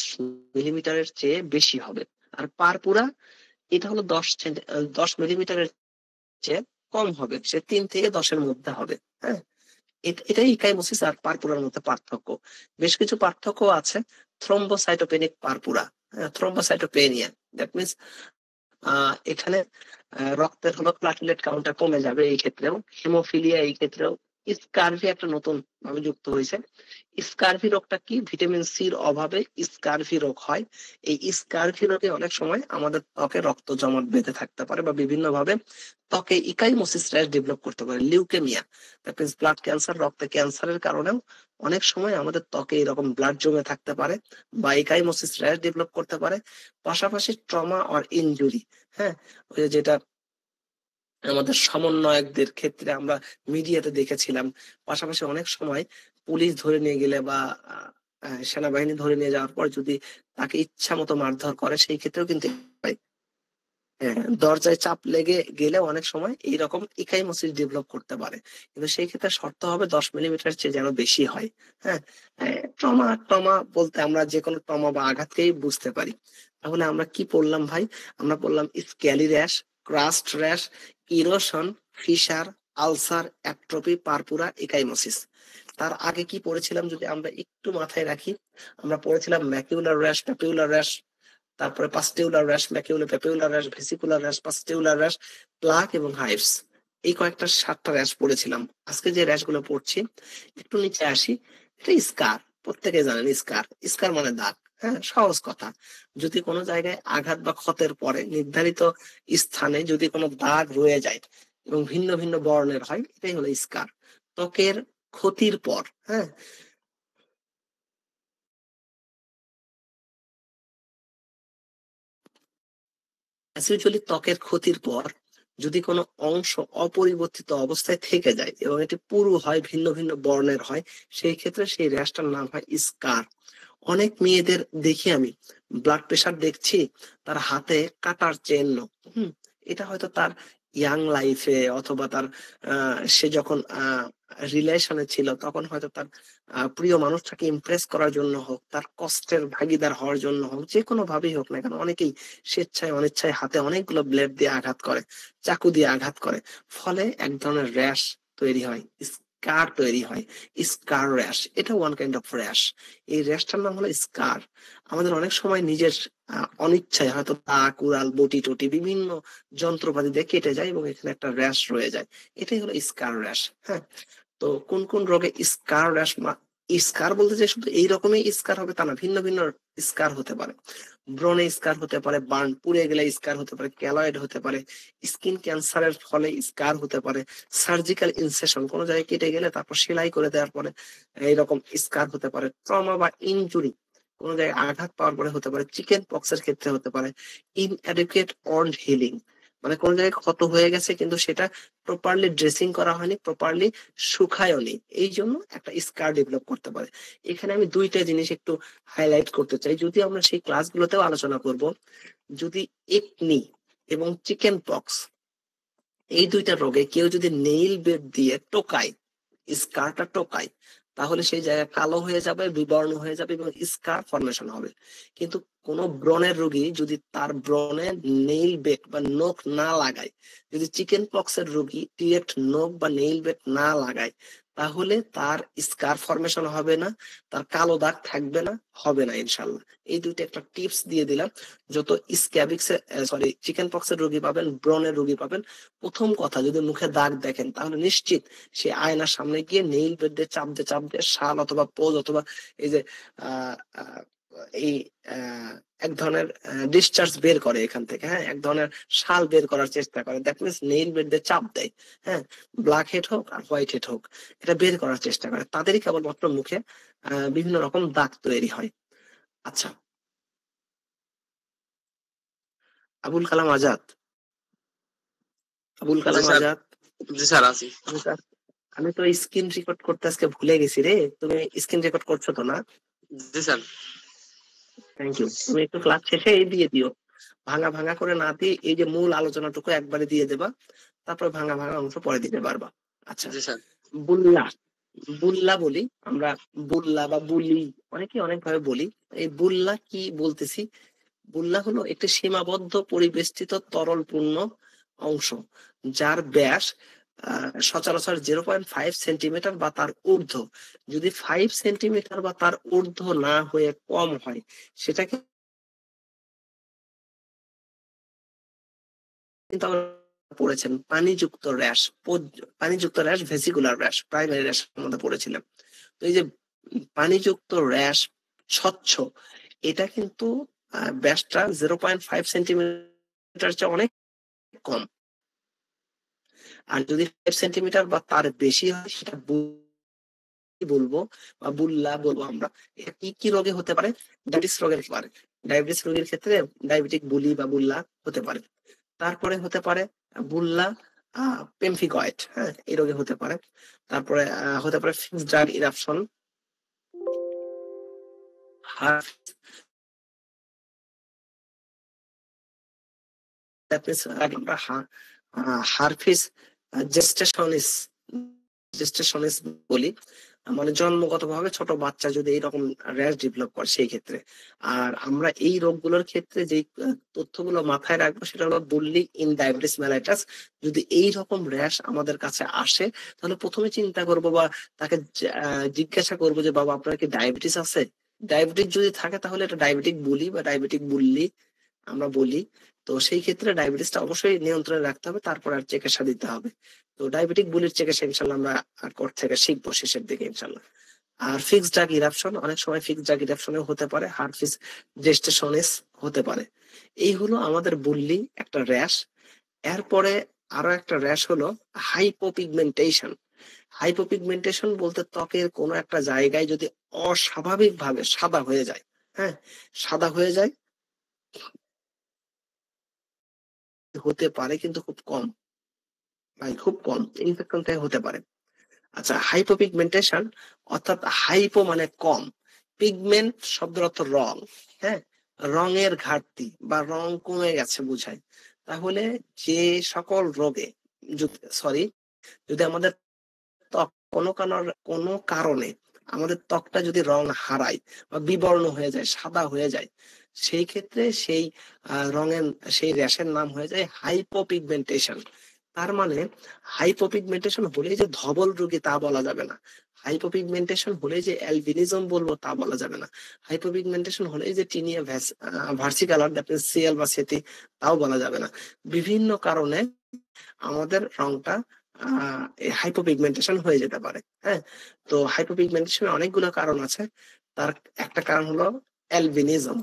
মিলিমিটারের চেয়ে বেশি হবে। আর পারপুরা এটা হলো 10 মিলিমিটারের চেয়ে কম হবে, সে 3 থেকে 10-এর মধ্যে হবে। হ্যাঁ, এটাই ইকাইমোসিস আর পারপুরার মধ্যে পার্থক্য। বেশ কিছু পার্থক্য আছে। Thrombocytopenic purpura, thrombocytopenia, that means এখানে রক্তের হলো প্লাটিলেট কাউন্টটা কমে যাবে। এই ক্ষেত্রেও হেমোফিলিয়া, এই ক্ষেত্রেও স্কারভি একটা নতুন ভাবে যুক্ত হয়েছে। স্কারভি রোগটা কি? ভিটামিন সির অভাবে স্কারভি রোগ হয়। এই স্কারভি রোগে অনেক সময় আমাদের ত্বকে রক্ত জমাট বেঁধে থাকতে পারে বা বিভিন্ন ভাবে ত্বকে ইকাইমোসিস র্যাশ ডেভেলপ করতে পারে। Leukaemia, that means blood cancer, রক্তে ক্যান্সারের কারণেও অনেক সময় আমাদের ত্বকে এরকম ব্লাড জমে থাকতে পারে বা ইকাইমোসিস র্যাশ ডেভেলপ করতে পারে। পাশাপাশি ট্রমা অর ইনজুরি, হ্যাঁ, ওই যেটা আমাদের সমন্বয়কদের ক্ষেত্রে আমরা মিডিয়াতে দেখেছিলাম। পাশাপাশি অনেক সময় পুলিশ ধরে নিয়ে গেলে বা সেনাবাহিনী ধরে নিয়ে যাওয়ার পর যদি তাকে ইচ্ছা মতো মারধর করে, সেই ক্ষেত্রেও কিন্তু দরজায় চাপ লেগে গেলে অনেক সময় এইরকম ইকাইমোসিস ডেভেলপ করতে পারে। কিন্তু সেই ক্ষেত্রে শর্ত হবে 10 মিলিমিটার চেয়ে যেন বেশি হয়। হ্যাঁ, ট্রমা ট্রমা বলতে আমরা যে কোনো ট্রমা বা আঘাতকেই বুঝতে পারি। তাহলে আমরা কি পড়লাম ভাই? আমরা পড়লাম scaly rash, crust rash, erosion, fissure, ulcer, atrophy, purpura, ecchymosis. তার আগে কি পড়েছিলাম যদি আমরা একটু মাথায় রাখি? আমরা পড়েছিলাম ম্যাকিউলার র্যাশ, প্যাপিউলার র্যাশ, তারপরে pustular rash, macular papular rash, vesicular rash, pustular rash, plaque এবং হাইভস। এই কয়েকটা 7টা র্যাশ পড়েছিলাম। আজকে যে র্যাশ গুলো পড়ছি, একটু নিচে আসি। এটা স্কার, প্রত্যেকে জানেন স্কার। স্কার মানে দাগ। হ্যাঁ, সহজ কথা। যদি কোনো জায়গায় আঘাত বা ক্ষতের পরে নির্ধারিত স্থানে যদি কোনো দাগ রয়ে যায় এবং ভিন্ন ভিন্ন বর্ণের হয়, এটাই হলো স্কার। ত্বকের ক্ষতির পর, হ্যাঁ, অ্যাকচুয়ালি ত্বকের ক্ষতির পর যদি কোনো অংশ অপরিবর্তিত অবস্থায় থেকে যায় এবং এটি পুরু হয়, ভিন্ন ভিন্ন বর্ণের হয়, সেই ক্ষেত্রে সেই র্যাশটার নাম হয় স্কার। অনেক মেয়েদের দেখি আমি, ব্লাড প্রেশার দেখছি, তার হাতে কাটার চিহ্ন। এটা হয়তো তার ইয়াং লাইফে অথবা তার সে যখন রিলেশনে ছিল তখন হয়তো তার প্রিয় মানুষটাকে ইমপ্রেস করার জন্য হোক, তার কষ্টের ভাগিদার হওয়ার জন্য হোক, যে কোনো ভাবেই হোক না কেন, অনেকেই স্বেচ্ছায় অনিচ্ছায় হাতে অনেকগুলো ব্লেড দিয়ে আঘাত করে, চাকু দিয়ে আঘাত করে, ফলে এক ধরনের র্যাশ তৈরি হয়, স্কার তৈরি হয়, স্কার র্যাশ। এটা ওয়ান কাইন্ড অফ র্যাশ। এই র্যাশটার নাম হলো স্কার। আমাদের অনেক সময় নিজের অনিচ্ছায় হয়তো দাগ, উড়াল, বটি টটি বিভিন্ন যন্ত্রপাতি দিয়ে কেটে যায় এবং এখানে একটা র্যাশ রয়ে যায়। এটাই হলো স্কার র্যাশ। হ্যাঁ, তো কোন কোন রোগে স্কার র্যাশ স্কার বলতে যে শুধু এইরকমই স্কার হবে তা না, ভিন্ন ভিন্ন স্কার হতে পারে। ব্রনে স্কার হতে পারে, বার্ন পুড়ে গেলে স্কার হতে পারে, ক্যালয়েড হতে পারে, স্কিন ক্যান্সারের ফলে স্কার হতে পারে, সার্জিক্যাল ইনসেশন কোনো জায়গায় কেটে গেলে তারপর সেলাই করে দেওয়ার পরে এইরকম স্কার হতে পারে, ট্রমা বা ইনজুরি কোনো জায়গায় আঘাত পাওয়ার পরে হতে পারে, চিকেন পক্সের ক্ষেত্রে হতে পারে, ইনঅ্যাডিকুয়েট অন্ড হিলিং মানে কোন জায়গায় ক্ষত হয়ে গেছে কিন্তু সেটা প্রপারলি ড্রেসিং করা হয়নি, প্রপারলি শুকায়ও নি, এই জন্য একটা স্কার ডেভেলপ করতে পারে। এখানে আমি দুইটা জিনিস একটু হাইলাইট করতে চাই, যদি আমরা সেই ক্লাসগুলোতেও আলোচনা করব। যদি একনি এবং চিকেন পক্স এই দুইটা রোগে কেউ যদি নেইল বেড দিয়ে টোকায়, স্কারটা টোকায়, তাহলে সেই জায়গা কালো হয়ে যাবে, বিবর্ণ হয়ে যাবে এবং স্কার ফর্মেশন হবে। কিন্তু কোন ব্রণের রোগী যদি তার ব্রণে নেইল বেড বা নখ না লাগায়, যদি চিকেন পক্সের রোগী ডিরেক্ট নখ বা নেইল বেড না লাগায়, তাহলে তার স্কার ফর্মেশন হবে না, তার কালো দাগ থাকবে না, হবে না ইনশাল্লাহ। এই দুইটা একটা টিপস দিয়ে দিলাম। যত স্ক্যাবিক্স চিকেন পক্সের রোগী পাবেন, ব্রণের রোগী পাবেন, প্রথম কথা যদি মুখে দাগ দেখেন তাহলে নিশ্চিত সে আয়নার সামনে গিয়ে নেইল বেড দিয়ে চাপ দিয়ে শাল অথবা পোজ অথবা এই যে এই এক ধরনের ডিসচার্জ বের করে এখান থেকে, হ্যাঁ, এক ধরনের শাল বের করার চেষ্টা করে, দ্যাট মিনস নেইল বেড দিয়ে চাপ দেয়, হ্যাঁ, ব্ল্যাক হেড হোক আর হোয়াইট হেড হোক, এটা বের করার চেষ্টা করে, তাদেরই কেবলমাত্র মুখে বিভিন্ন রকম দাগ তৈরি হয়। আচ্ছা, আবুল কালাম আজাদ, আবুল কালাম আজাদ। জি স্যার আছি। আমি তো স্ক্রিন রেকর্ড করতে আজকে ভুলে গেছি রে, তুমি স্ক্রিন রেকর্ড করছো তো না? জি স্যার। Thank you. তুমি একটু ক্লাস শেষে এই দিয়ে দিও, ভাঙা ভাঙা করে না দিয়ে এই যে মূল আলোচনাটুকু একবারে দিয়ে দেবা, তারপর ভাঙা ভাঙা অংশ পরে দিতে পারবা। আচ্ছা, জি স্যার। বুল্লা, বুল্লা বলি আমরা, বুল্লা বা বুলি অনেকে অনেক ভাবে বলি। এই বুল্লা কি বলতেছি? বুল্লা হলো একটি সীমাবদ্ধ পরিবেষ্টিত তরলপূর্ণ অংশ যার ব্যাস সচরাচর 0.5 সেন্টিমিটার বা তার ঊর্ধ্ব। যদি 5 সেন্টিমিটার বা তার ঊর্ধ্ব না হয়ে কম হয় সেটাকে কিন্তু আমরা পড়েছেন পানিযুক্ত র্যাশ, পানিযুক্ত rash, vesicular rash, primary rash মধ্যে পড়েছিলাম। তো এই যে পানিযুক্ত র্যাশ স্বচ্ছ, এটা কিন্তু ব্যাসটা 0.5 সেন্টিমিটার চেয়ে অনেক কম। আর যদি 5 সেন্টিমিটার বা তার বেশি হয় সেটা বলবো বা বুল্লা বলবো আমরা। এটা কি কি রোগে হতে পারে? ডায়াবেটিস রোগের পারে, ডায়াবেটিস রোগীর ক্ষেত্রে ডায়াবেটিক বুলি বা বুল্লা হতে পারে। তারপরে হতে পারে বুল্লা পেমফিকয়েড, হ্যাঁ, এই রোগে হতে পারে। তারপরে হতে পারে ফিক্সড ড্রাগ ইরাপশন, হারফিস জেস্টেশনিস, জেস্টেশনিস বলি, মানে জন্মগতভাবে ছোট বাচ্চা যদি এইরকম র্যাশ ডেভেলপ করে সেই ক্ষেত্রে। আর আমরা এই রোগগুলোর ক্ষেত্রে যে তথ্যগুলো মাথায় রাখবো সেটা হলো বুল্লি ইন ডায়াবেটিস মেলাইটাস। যদি এই রকম র্যাশ আমাদের কাছে আসে তাহলে প্রথমে চিন্তা করব বা তাকে জিজ্ঞাসা করবো যে বাবা আপনার কি ডায়াবেটিস আছে? ডায়াবেটিস যদি থাকে তাহলে এটা ডায়াবেটিক বুলি বা ডায়াবেটিক বুল্লি আমরা বলি। তো সেই ক্ষেত্রে ডায়াবেটিসটা অবশ্যই নিয়ন্ত্রণে রাখতে হবে, তারপর আর চিকিৎসা দিতে হবে। তো ডায়াবেটিক বুলির চিকিৎসা ইনশাল্লাহ আমরা আর কোর্ট থেকে শিখবো শেষের দিকে ইনশাল্লাহ। আর ফিক্সড ড্রাগ ইরাপশন, অনেক সময় ফিক্সড ড্রাগ ইরাপশনেও হতে পারে, হারফিস জেস্টেশনিস হতে পারে। এই হলো আমাদের বুল্লি একটা র্যাশ। এরপরে আরো একটা র্যাশ হলো হাইপোপিগমেন্টেশন। হাইপোপিগমেন্টেশন বলতে ত্বকের কোনো একটা জায়গায় যদি অস্বাভাবিকভাবে সাদা হয়ে যায়, হ্যাঁ, সাদা হয়ে যায়, হতে পারে কিন্তু খুব কম, খুব কম ইনফেকশন থেকে হতে পারে। আচ্ছা, হাইপোপিগমেন্টেশন অর্থাৎ হাইপো মানে কম, পিগমেন্ট শব্দের অর্থ রং, হ্যাঁ, রঙের ঘাটতি বা রং কমে গেছে বুঝায়। তাহলে যে সকল রোগে যদি আমাদের ত্বক কোনো কারণে আমাদের ত্বকটা যদি রং হারায় বা বিবর্ণ হয়ে যায়, সাদা হয়ে যায়, সেই ক্ষেত্রে সেই রঙের সেই র্যাশের নাম হয়ে যায় হাইপোপিগমেন্টেশন। তার মানে হাইপোপিগমেন্টেশন হলেই যে ধবল রোগী তা বলা যাবে না, হাইপোপিগমেন্টেশন হলেই যে অ্যালবিনিজম বলবো তা বলা যাবে না, হাইপোপিগমেন্টেশন হলেই যে tinea versicolor that means CL বা সেতি তাও বলা যাবে না। বিভিন্ন কারণে আমাদের রংটা হাইপোপিগমেন্টেশন হয়ে যেতে পারে। হ্যাঁ, তো হাইপোপিগমেন্টেশনের অনেকগুলো কারণ আছে। তার একটা কারণ হলো অ্যালবিনিজম,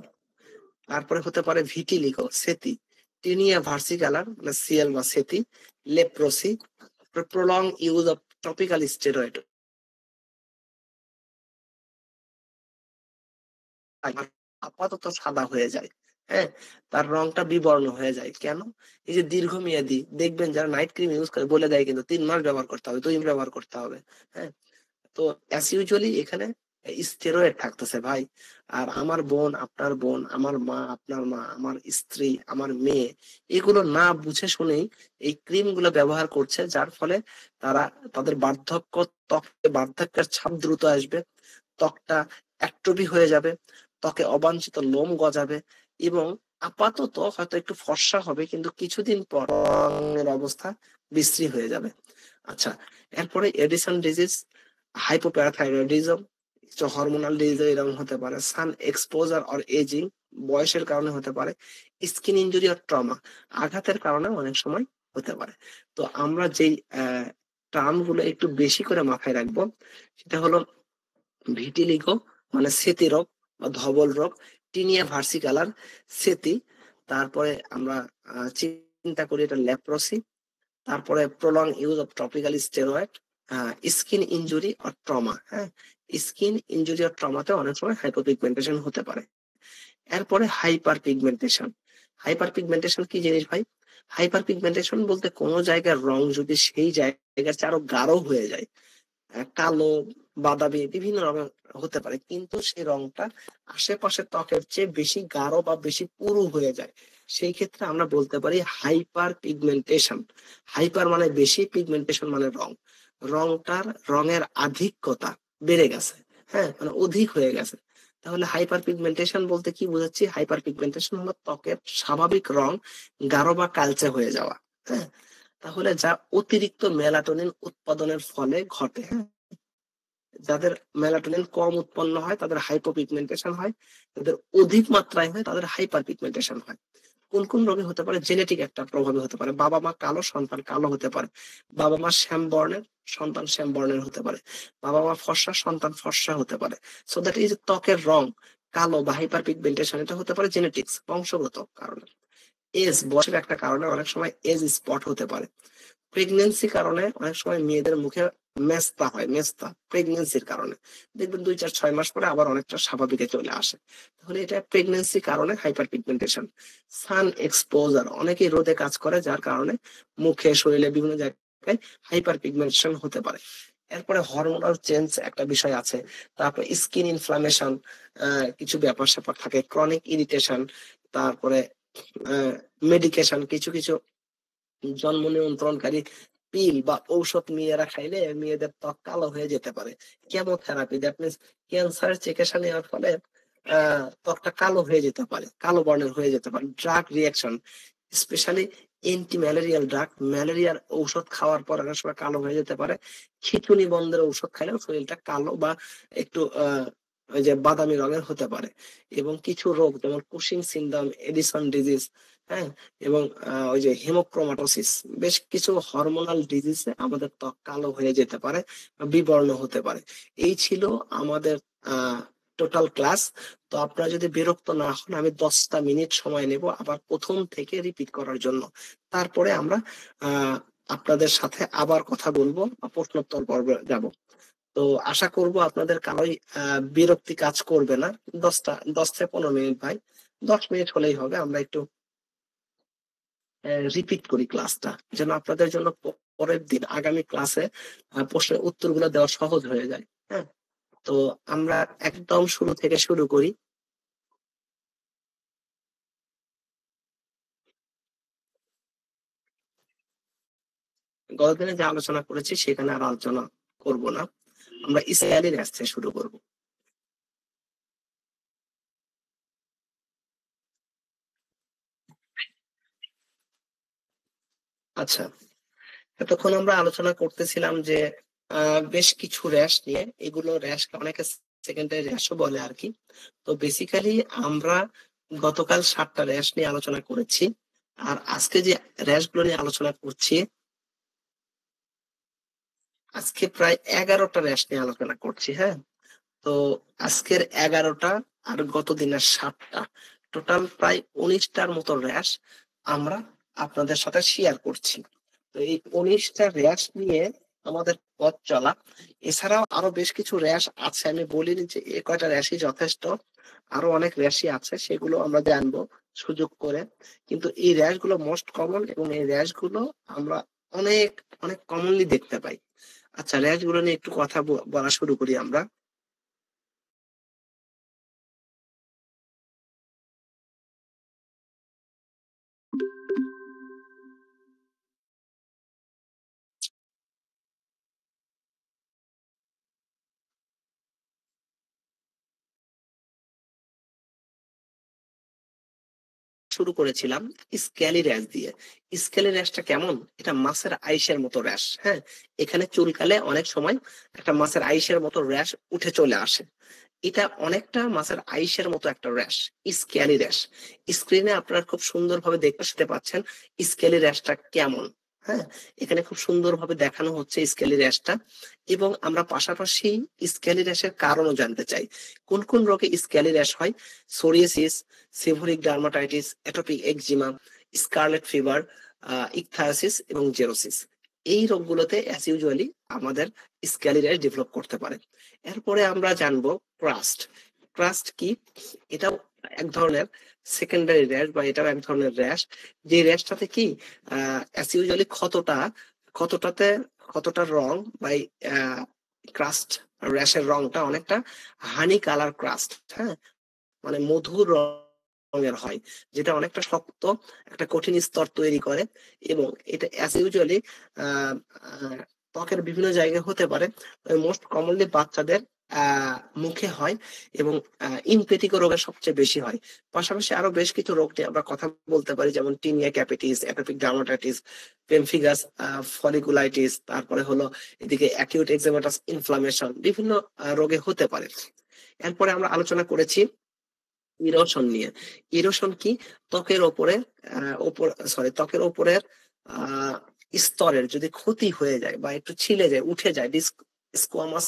তারপরে হতে পারে ভিটিলিগো, সেতি, টিনিয়া ভার্সিকালার মানে সিএল বা সেতি, leprosy, prolong use of topical steroid আপাতত সাদা হয়ে যায়। হ্যাঁ, তার রংটা বিবর্ণ হয়ে যায় কেন? এই যে দীর্ঘমেয়াদী দেখবেন যারা নাইট ক্রিম ইউজ করে বলে দেয় কিন্তু 3 মাস ব্যবহার করতে হবে, 2 মাস ব্যবহার করতে হবে। হ্যাঁ, তো অ্যাজ ইউজুয়ালি এখানে স্টেরয়েড থাকতেছে ভাই। আর আমার বোন, আপনার বোন, আমার মা, আপনার মা, আমার স্ত্রী, আমার মেয়ে এগুলো না বুঝে শুনেই এই ক্রিম গুলো ব্যবহার করছে, যার ফলে তারা তাদের বার্ধক্যের ছাপ দ্রুত আসবে, ত্বকটা অ্যাট্রফি হয়ে যাবে, ত্বকে অবাঞ্ছিত লোম গজাবে এবং আপাতত হয়তো একটু ফর্সা হবে কিন্তু কিছুদিন পর রঙের অবস্থা বিশ্রী হয়ে যাবে। আচ্ছা, এরপরে Edison disease, hypoparathyroidism, hormonal disease এরকম হতে পারে, সান এক্সপোজার অর এজিং, বয়সের কারণে হতে পারে, স্কিন ইনজুরি অর ট্রমা, আঘাতের কারণে অনেক সময় হতে পারে। তো আমরা যেই টার্ম গুলো একটু বেশি করে মাথায় রাখবো সেটা হলো ভিটিলিগো মানে সেতি রোগ বা ধবল রোগ, টিনিয়া ভার্সিকালার, সেতি, তারপরে আমরা চিন্তা করি এটা লেপ্রোসি, তারপরে prolong use of topical steroid, skin injury or trauma. হ্যাঁ, স্কিন ইনজুরি অর ট্রমাতে অনেক সময় হাইপোপিগমেন্টেশন হতে পারে। এরপরে হাইপার পিগমেন্টেশন। হাইপার পিগমেন্টেশন কি জিনিস ভাই? হাইপার পিগমেন্টেশন বলতে কোনো জায়গার রং যদি সেই জায়গার চেয়ে আরো গাঢ় হয়ে যায়, কালো, বাদামি বিভিন্ন রঙের হতে পারে, কিন্তু সেই রংটা আশেপাশের ত্বকের চেয়ে বেশি গাঢ় বা বেশি পুরু হয়ে যায়, সেই ক্ষেত্রে আমরা বলতে পারি হাইপার পিগমেন্টেশন। হাইপার মানে বেশি, পিগমেন্টেশন মানে রংটার রঙের আধিক্যতা বেড়ে গেছে। হ্যাঁ, মানে অধিক হয়ে গেছে। তাহলে হাইপার পিগমেন্টেশন বলতে কি বোঝাচ্ছি? হাইপার পিগমেন্টেশন হলো ত্বকের স্বাভাবিক রং গাঢ় বা কালচে হয়ে যাওয়া। হ্যাঁ, তাহলে যা অতিরিক্ত মেলাটোনিন উৎপাদনের ফলে ঘটে। হ্যাঁ, যাদের মেলাটোনিন কম উৎপন্ন হয় তাদের হাইপোপিগমেন্টেশন হয়, যাদের অধিক মাত্রায় হয় তাদের হাইপার পিগমেন্টেশন হয়। কোন কোন রোগে হতে পারে? জেনেটিক একটা প্রভাবে হতে পারে। বাবা মা কালো, সন্তান কালো হতে পারে। বাবা মা শ্যাম বর্ণের, সন্তান শ্যাম বর্ণের হতে পারে। বাবা মা ফর্সা, সন্তান ফর্সা হতে পারে। সো দ্যাট এই যে ত্বকের রং কালো বা হাইপার পিগমেন্টেশন, এটা হতে পারে জেনেটিক্স, বংশগত কারণে। এজ, বয়সের একটা কারণে অনেক সময় এজ স্পট হতে পারে। প্রেগনেন্সি কারণে অনেক সময় মেয়েদের মুখে মেস্তা হয়, মেস্তা প্রেগনেন্সির কারণে দেখবেন 2, 4, 6 মাস পরে আবার অনেকটা স্বাভাবিকে চলে আসে। তাহলে এটা প্রেগনেন্সি কারণে হাইপার পিগমেন্টেশন। সান এক্সপোজার, অনেকেই রোদে কাজ করে যার কারণে মুখে, শরীরে বিভিন্ন জায়গায় হাইপার পিগমেন্টেশন হতে পারে। এরপরে হরমোনাল চেঞ্জ একটা বিষয় আছে, তারপরে স্কিন ইনফ্লামেশন, কিছু ব্যাপার স্যাপার থাকে, ক্রনিক ইরিটেশন, তারপরে মেডিকেশন, কিছু কিছু জন্ম নিয়ন্ত্রণকারী পিল বা ঔষধ মেয়েরা খাইলে মেয়েদের ত্বক কালো হয়ে যেতে পারে। কেমোথেরাপি, দ্যাট মিনস ক্যান্সারের চিকিৎসা নেওয়ার ফলে ত্বকটা কালো হয়ে যেতে পারে, কালো বর্ণের হয়ে যেতে পারে। Drug reaction, specially anti malarial drug, ম্যালেরিয়ার ঔষধ খাওয়ার পর অনেক সময় কালো হয়ে যেতে পারে। খিঁচুনি বন্ধের ঔষধ খাইলেও শরীরটা কালো বা একটু ওই যে বাদামি রঙের হতে পারে। এবং কিছু রোগ যেমন কুশিং সিনড্রোম, এডিসন ডিজিজ, হ্যাঁ, এবং ওই যে হেমোক্রোমাটোসিস, বেশ কিছু হরমোনাল ডিজিজে আমাদের ত্বক কালো হয়ে যেতে পারে, বিবর্ণ হতে পারে। এই ছিল আমাদের টোটাল ক্লাস। তো আপনারা যদি বিরক্ত না হন, আমি 10টা মিনিট সময় নেব আবার প্রথম থেকে রিপিট করার জন্য। তারপরে আমরা আপনাদের সাথে আবার কথা বলবো বা প্রশ্নোত্তর পর্বে যাব। তো আশা করব আপনাদের কারোই বিরক্তি কাজ করবে না। 10 থেকে 15 মিনিট ভাই, 10 মিনিট হলেই হবে। আমরা একটু রিপিট করি ক্লাসটা, যেন আপনাদের জন্য পরের দিন আগামী ক্লাসে প্রশ্নের উত্তরগুলো দেওয়া সহজ হয়ে যায়। হ্যাঁ, তো আমরা একদম শুরু থেকে শুরু করি। গতদিনে যে আলোচনা করেছি সেখানে আর আলোচনা করব না, আমরা ইসরায়েলি র্যাশ থেকে শুরু করব। আচ্ছা, এতক্ষণ আমরা আলোচনা করতেছিলাম যে বেশ কিছু র্যাশ নিয়ে, এগুলো র্যাশ অনেকে সেকেন্ডারি র্যাশও বলে আর কি। তো বেসিক্যালি আমরা গতকাল 7টা র্যাশ নিয়ে আলোচনা করেছি, আর আজকে যে র্যাশ গুলো নিয়ে আলোচনা করছি আজকে প্রায় 11টা র্যাশ নিয়ে আলোচনা করছি। হ্যাঁ, তো আজকের 11টা আর গত দিনের 7টা, টোটাল প্রায় 19টার মতো র্যাশ আমরা আপনাদের সাথে শেয়ার করছি। তো এই 19টা র্যাশ নিয়ে আমাদের পথ চলা। এছাড়াও আরো বেশ কিছু র্যাশ আছে, আমি বলিনি যে এ কয়টা র্যাশই যথেষ্ট, আরো অনেক র্যাশই আছে, সেগুলো আমরা জানবো সুযোগ করে। কিন্তু এই র্যাশ গুলো মোস্ট কমন এবং এই র্যাশ গুলো আমরা অনেক অনেক কমনলি দেখতে পাই। আচ্ছা, র্যাশ গুলো নিয়ে একটু কথা বলা শুরু করি আমরা। শুরু করেছিলাম স্ক্যালি র্যাশ দিয়ে। স্ক্যালি র্যাশটা কেমন? এটা মাছের আইসের মতো র্যাশ। হ্যাঁ, এখানে চুলকালে অনেক সময় একটা মাছের আইসের মতো র্যাশ উঠে চলে আসে। এটা অনেকটা মাছের আইসের মতো একটা র্যাশ, স্ক্যালি র্যাশ। স্ক্রিনে আপনারা খুব সুন্দরভাবে দেখতে পাচ্ছেন স্ক্যালি র্যাশটা কেমন। হ্যাঁ, এখানে খুব সুন্দরভাবে দেখানো হচ্ছে স্ক্যালি র্যাশটা, এবং আমরা পাশাপাশি স্ক্যালি র্যাশের কারণও জানতে চাই। কোন কোন রোগে স্ক্যালি র্যাশ হয়? Psoriasis, seborrhoeic dermatitis, atopic eczema, scarlet fever, ichthyosis এবং জেরোসিস। এই রোগগুলোতে অ্যাজ ইউজুয়ালি আমাদের স্ক্যালি র্যাশ ডেভেলপ করতে পারে। এরপরে আমরা জানবো ক্রাস্ট। ক্রাস্ট কি? এটাও এক ধরনের সেকেন্ডারি র্যাশ, বা এটাও এক ধরনের র্যাশ, যে র্যাশটাতে কি অ্যাজ ইউজুয়ালি ক্ষতটার রং বা ক্রাস্ট র্যাশের রংটা অনেকটা হানি কালার ক্রাস্ট। হ্যাঁ, মানে মধুর রঙের হয়, যেটা অনেকটা শক্ত একটা কঠিন স্তর তৈরি করে, এবং এটা অ্যাজ ইউজুয়ালি ত্বকের বিভিন্ন জায়গায় হতে পারে। মোস্ট কমনলি বাচ্চাদের মুখে হয়, এবং ইনপেটিকো রোগের সবচেয়ে বেশি হয়। পাশাপাশি আরো বেশ কিছু রোগ নিয়ে আমরা কথা বলতে পারি, যেমন tinea capitis, atopic dermatitis, pemphigus folliculitis, তারপরে হলো এদিকে অ্যাকিউট এক্সেমাটাস ইনফ্লামেশন, বিভিন্ন রোগে হতে পারে। এরপরে আমরা আলোচনা করেছি ইরোশন নিয়ে। ইরোশন কি? ত্বকের ওপরে ত্বকের ওপরের স্তরের যদি ক্ষতি হয়ে যায় বা একটু ছিলে যায়, উঠে যায়, স্কোয়ামাস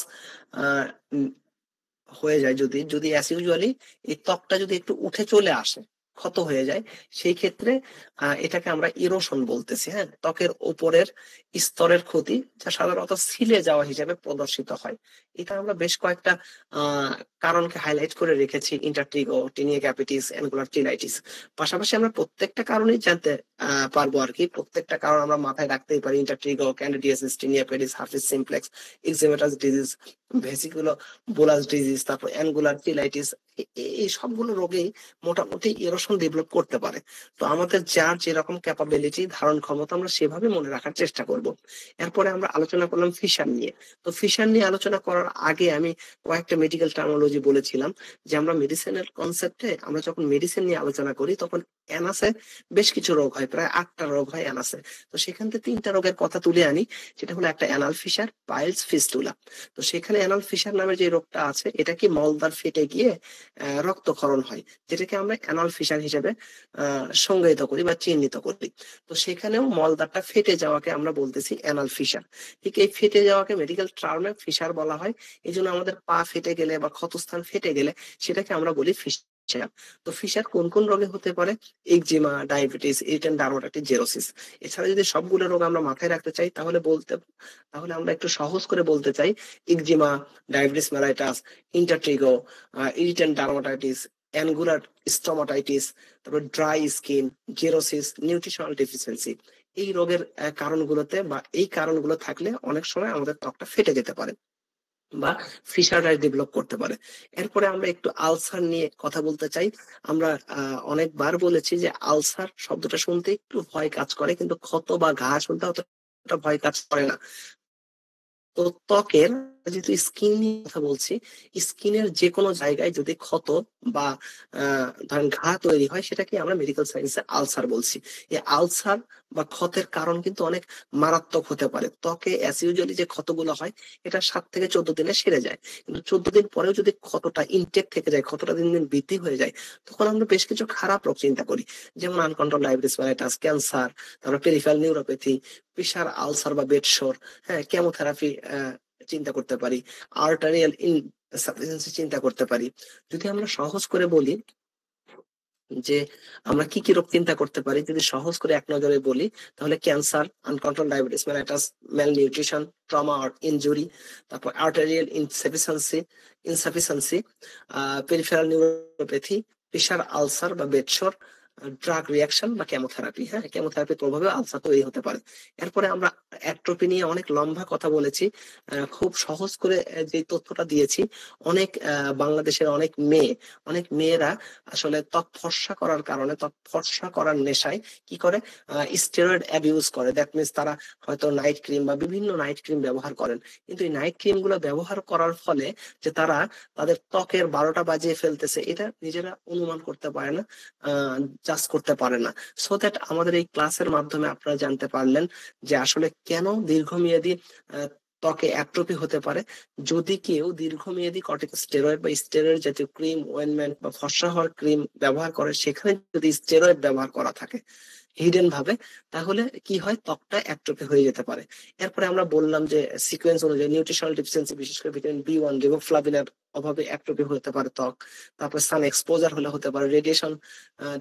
হয়ে যায়, যদি যদি অ্যাজ ইউজুয়ালি এই ত্বকটা যদি একটু উঠে চলে আসে, ক্ষত হয়ে যায়, সেই ক্ষেত্রে এটাকে আমরা ইরোশন বলতেছি। হ্যাঁ, ত্বকের ওপরের স্তরের ক্ষতি, যা সাধারণত ছিলে যাওয়া হিসেবে প্রদর্শিত হয়। এটা আমরা বেশ কয়েকটা কারণকে হাইলাইট করে রেখেছি: ইন্টারট্রিগো, টিনিয়া ক্যাপিটিস, অ্যাঙ্গুলার চিলাইটিস। পাশাপাশি আমরা প্রত্যেকটা কারণেই জানতে পারবো আর কি। প্রত্যেকটা কারণ আমরা মাথায় রাখতেই পারি: intertrigo, candidiasis, tinea pedis, herpes simplex, eczematous disease, vesiculobullous disease, তারপর অ্যাঙ্গুলার চিলাইটিস। এই সবগুলো রোগেই মোটামুটি ইরোশন ডেভেলপ করতে পারে। তো আমাদের যার যেরকম ক্যাপাবিলিটি, ধারণ ক্ষমতা, আমরা সেভাবে মনে রাখার চেষ্টা করব। এরপরে আমরা আলোচনা করলাম ফিশার নিয়ে। তো ফিশার নিয়ে আলোচনা করার আগে আমি কয়েকটা মেডিকেল টার্মিনোলজি বলেছিলাম, যে আমরা মেডিসিনের কনসেপ্টে আমরা যখন মেডিসিন নিয়ে আলোচনা করি তখন অ্যানাসে বেশ কিছু রোগ হয়, প্রায় 8টা রোগ হয় অ্যানাসে। তো সেখান থেকে 3টা রোগের কথা তুলে আনি, যেটা হলো একটা অ্যানাল ফিশার, পাইলস, ফিস্টুলা। তো সেখানে অ্যানাল ফিশার নামের যে রোগটা আছে, এটা কি মলদ্বার ফেটে গিয়ে রক্তক্ষরণ হয়, যেটাকে আমরা অ্যানাল ফিশার হিসেবে সংজ্ঞায়িত করি বা চিহ্নিত করি। তো সেখানেও মলদ্বারটা ফেটে যাওয়াকে আমরা বলতেছি অ্যানাল ফিশার। ঠিক এই ফেটে যাওয়াকে মেডিকেল টার্মে ফিশার বলা হয়। এই জন্য আমাদের পা ফেটে গেলে বা ক্ষতস্থান ফেটে গেলে সেটাকে আমরা বলি ফিশার। তো ফিশার কোন কোন রোগে হতে পারে? Eczema, diabetes, irritant dermatitis, xerosis. এছাড়া যদি সবগুলো রোগ আমরা মাথায় রাখতে চাই, তাহলে আমরা একটু সহজ করে বলতে চাই: eczema, diabetes mellitus, intertrigo, irritant dermatitis, angular stomatitis, তারপর dry skin, xerosis, nutritional deficiency. এই রোগের কারণগুলোতে বা এই কারণগুলো থাকলে অনেক সময় আমাদের ত্বকটা ফেটে যেতে পারে বা ফিশার ডেভেলপ করতে পারে। এরপরে আমরা একটু আলসার নিয়ে কথা বলতে চাই। আমরা অনেকবার বলেছি যে আলসার শব্দটা শুনতে একটু ভয় কাজ করে, কিন্তু ক্ষত বা ঘা শুনতে অতটা ভয় কাজ করে না। তো ত্বকের যেহেতু স্কিন নিয়ে কথা বলছি, স্কিনের যে কোনো জায়গায় যদি ক্ষত বা ধরেন ঘা তৈরি হয়, সেটাকে আমরা মেডিকেল সায়েন্সে আলসার বলছি। এই আলসার বা ক্ষতের কারণ কিন্তু অনেক মারাত্মক হতে পারে। ত্বকে অ্যাজ ইউজুয়ালি যে ক্ষতগুলো হয়, এটা 7 থেকে 14 দিনে সেরে যায়। কিন্তু 14 দিন পরেও যদি ক্ষতটা ইনটেক থেকে যায়, ক্ষতটা দিন দিন বৃদ্ধি হয়ে যায়, তখন আমরা বেশ কিছু খারাপ রোগ চিন্তা করি, যেমন আনকন্ট্রোল ডায়াবেটিস মেলাইটাস, ক্যান্সার, তারপর পেরিফেরাল নিউরোপ্যাথি, প্রেশার আলসার বা বেডসোর, হ্যাঁ, কেমোথেরাপি চিন্তা করতে পারি, আর্টারিয়াল ইনসাফিসিয়েন্সি চিন্তা করতে পারি। যদি আমরা সহজ করে বলি যে আমরা কি কি রোগ চিন্তা করতে পারি, যদি সহজ করে এক নজরে বলি, তাহলে cancer, uncontrolled diabetes mellitus, malnutrition, trauma or injury, তারপর arterial insufficiency, peripheral neuropathy, pressure ulcer বা বেডসোর, ড্রাগ রিয়াকশন বা কেমোথেরাপি। হ্যাঁ, কেমোথেরাপির প্রভাবে আলসার তৈরি হতে পারে। এরপরে আমরা অ্যাট্রোপি নিয়ে অনেক লম্বা কথা বলেছি। খুব সহজ করে যে তথ্যটা দিয়েছি, অনেক বাংলাদেশের অনেক মেয়েরা আসলে ত্বক ফর্সা করার কারণে, ত্বক ফর্সা করার নেশায় কি করে, স্টেরয়েড অ্যাবিউজ করে। দ্যাট মিনস তারা হয়তো নাইট ক্রিম বা বিভিন্ন নাইট ক্রিম ব্যবহার করেন। কিন্তু এই নাইট ক্রিম গুলো ব্যবহার করার ফলে যে তারা তাদের ত্বকের 12টা বাজিয়ে ফেলতেছে, এটা নিজেরা অনুমান করতে পারে না, জাজ করতে পারে না। সো দ্যাট আমাদের এই ক্লাসের মাধ্যমে আপনারা জানতে পারলেন যে আসলে কেন দীর্ঘমেয়াদী ত্বকে অ্যাট্রোপি হতে পারে। যদি কেউ দীর্ঘমেয়াদী কর্টিকোস্টেরয়েড বা স্টেরয়েড জাতীয় ক্রিম, অয়েনমেন্ট বা ফর্সা হওয়ার ক্রিম ব্যবহার করে, সেখানে যদি স্টেরয়েড ব্যবহার করা থাকে হিডেন ভাবে, তাহলে কি হয়, ত্বকটা অ্যাট্রোপি হয়ে যেতে পারে। এরপরে আমরা বললাম যে সিকোয়েন্স অনুযায়ী নিউট্রিশনাল ডিফিসিয়েন্সি, বিশেষ করে ভিটামিন বি1, রিবোফ্লাভিনের অভাবে অ্যাট্রোপি হতে পারে ত্বক। তারপর সান এক্সপোজার হলে হতে পারে, রেডিয়েশন,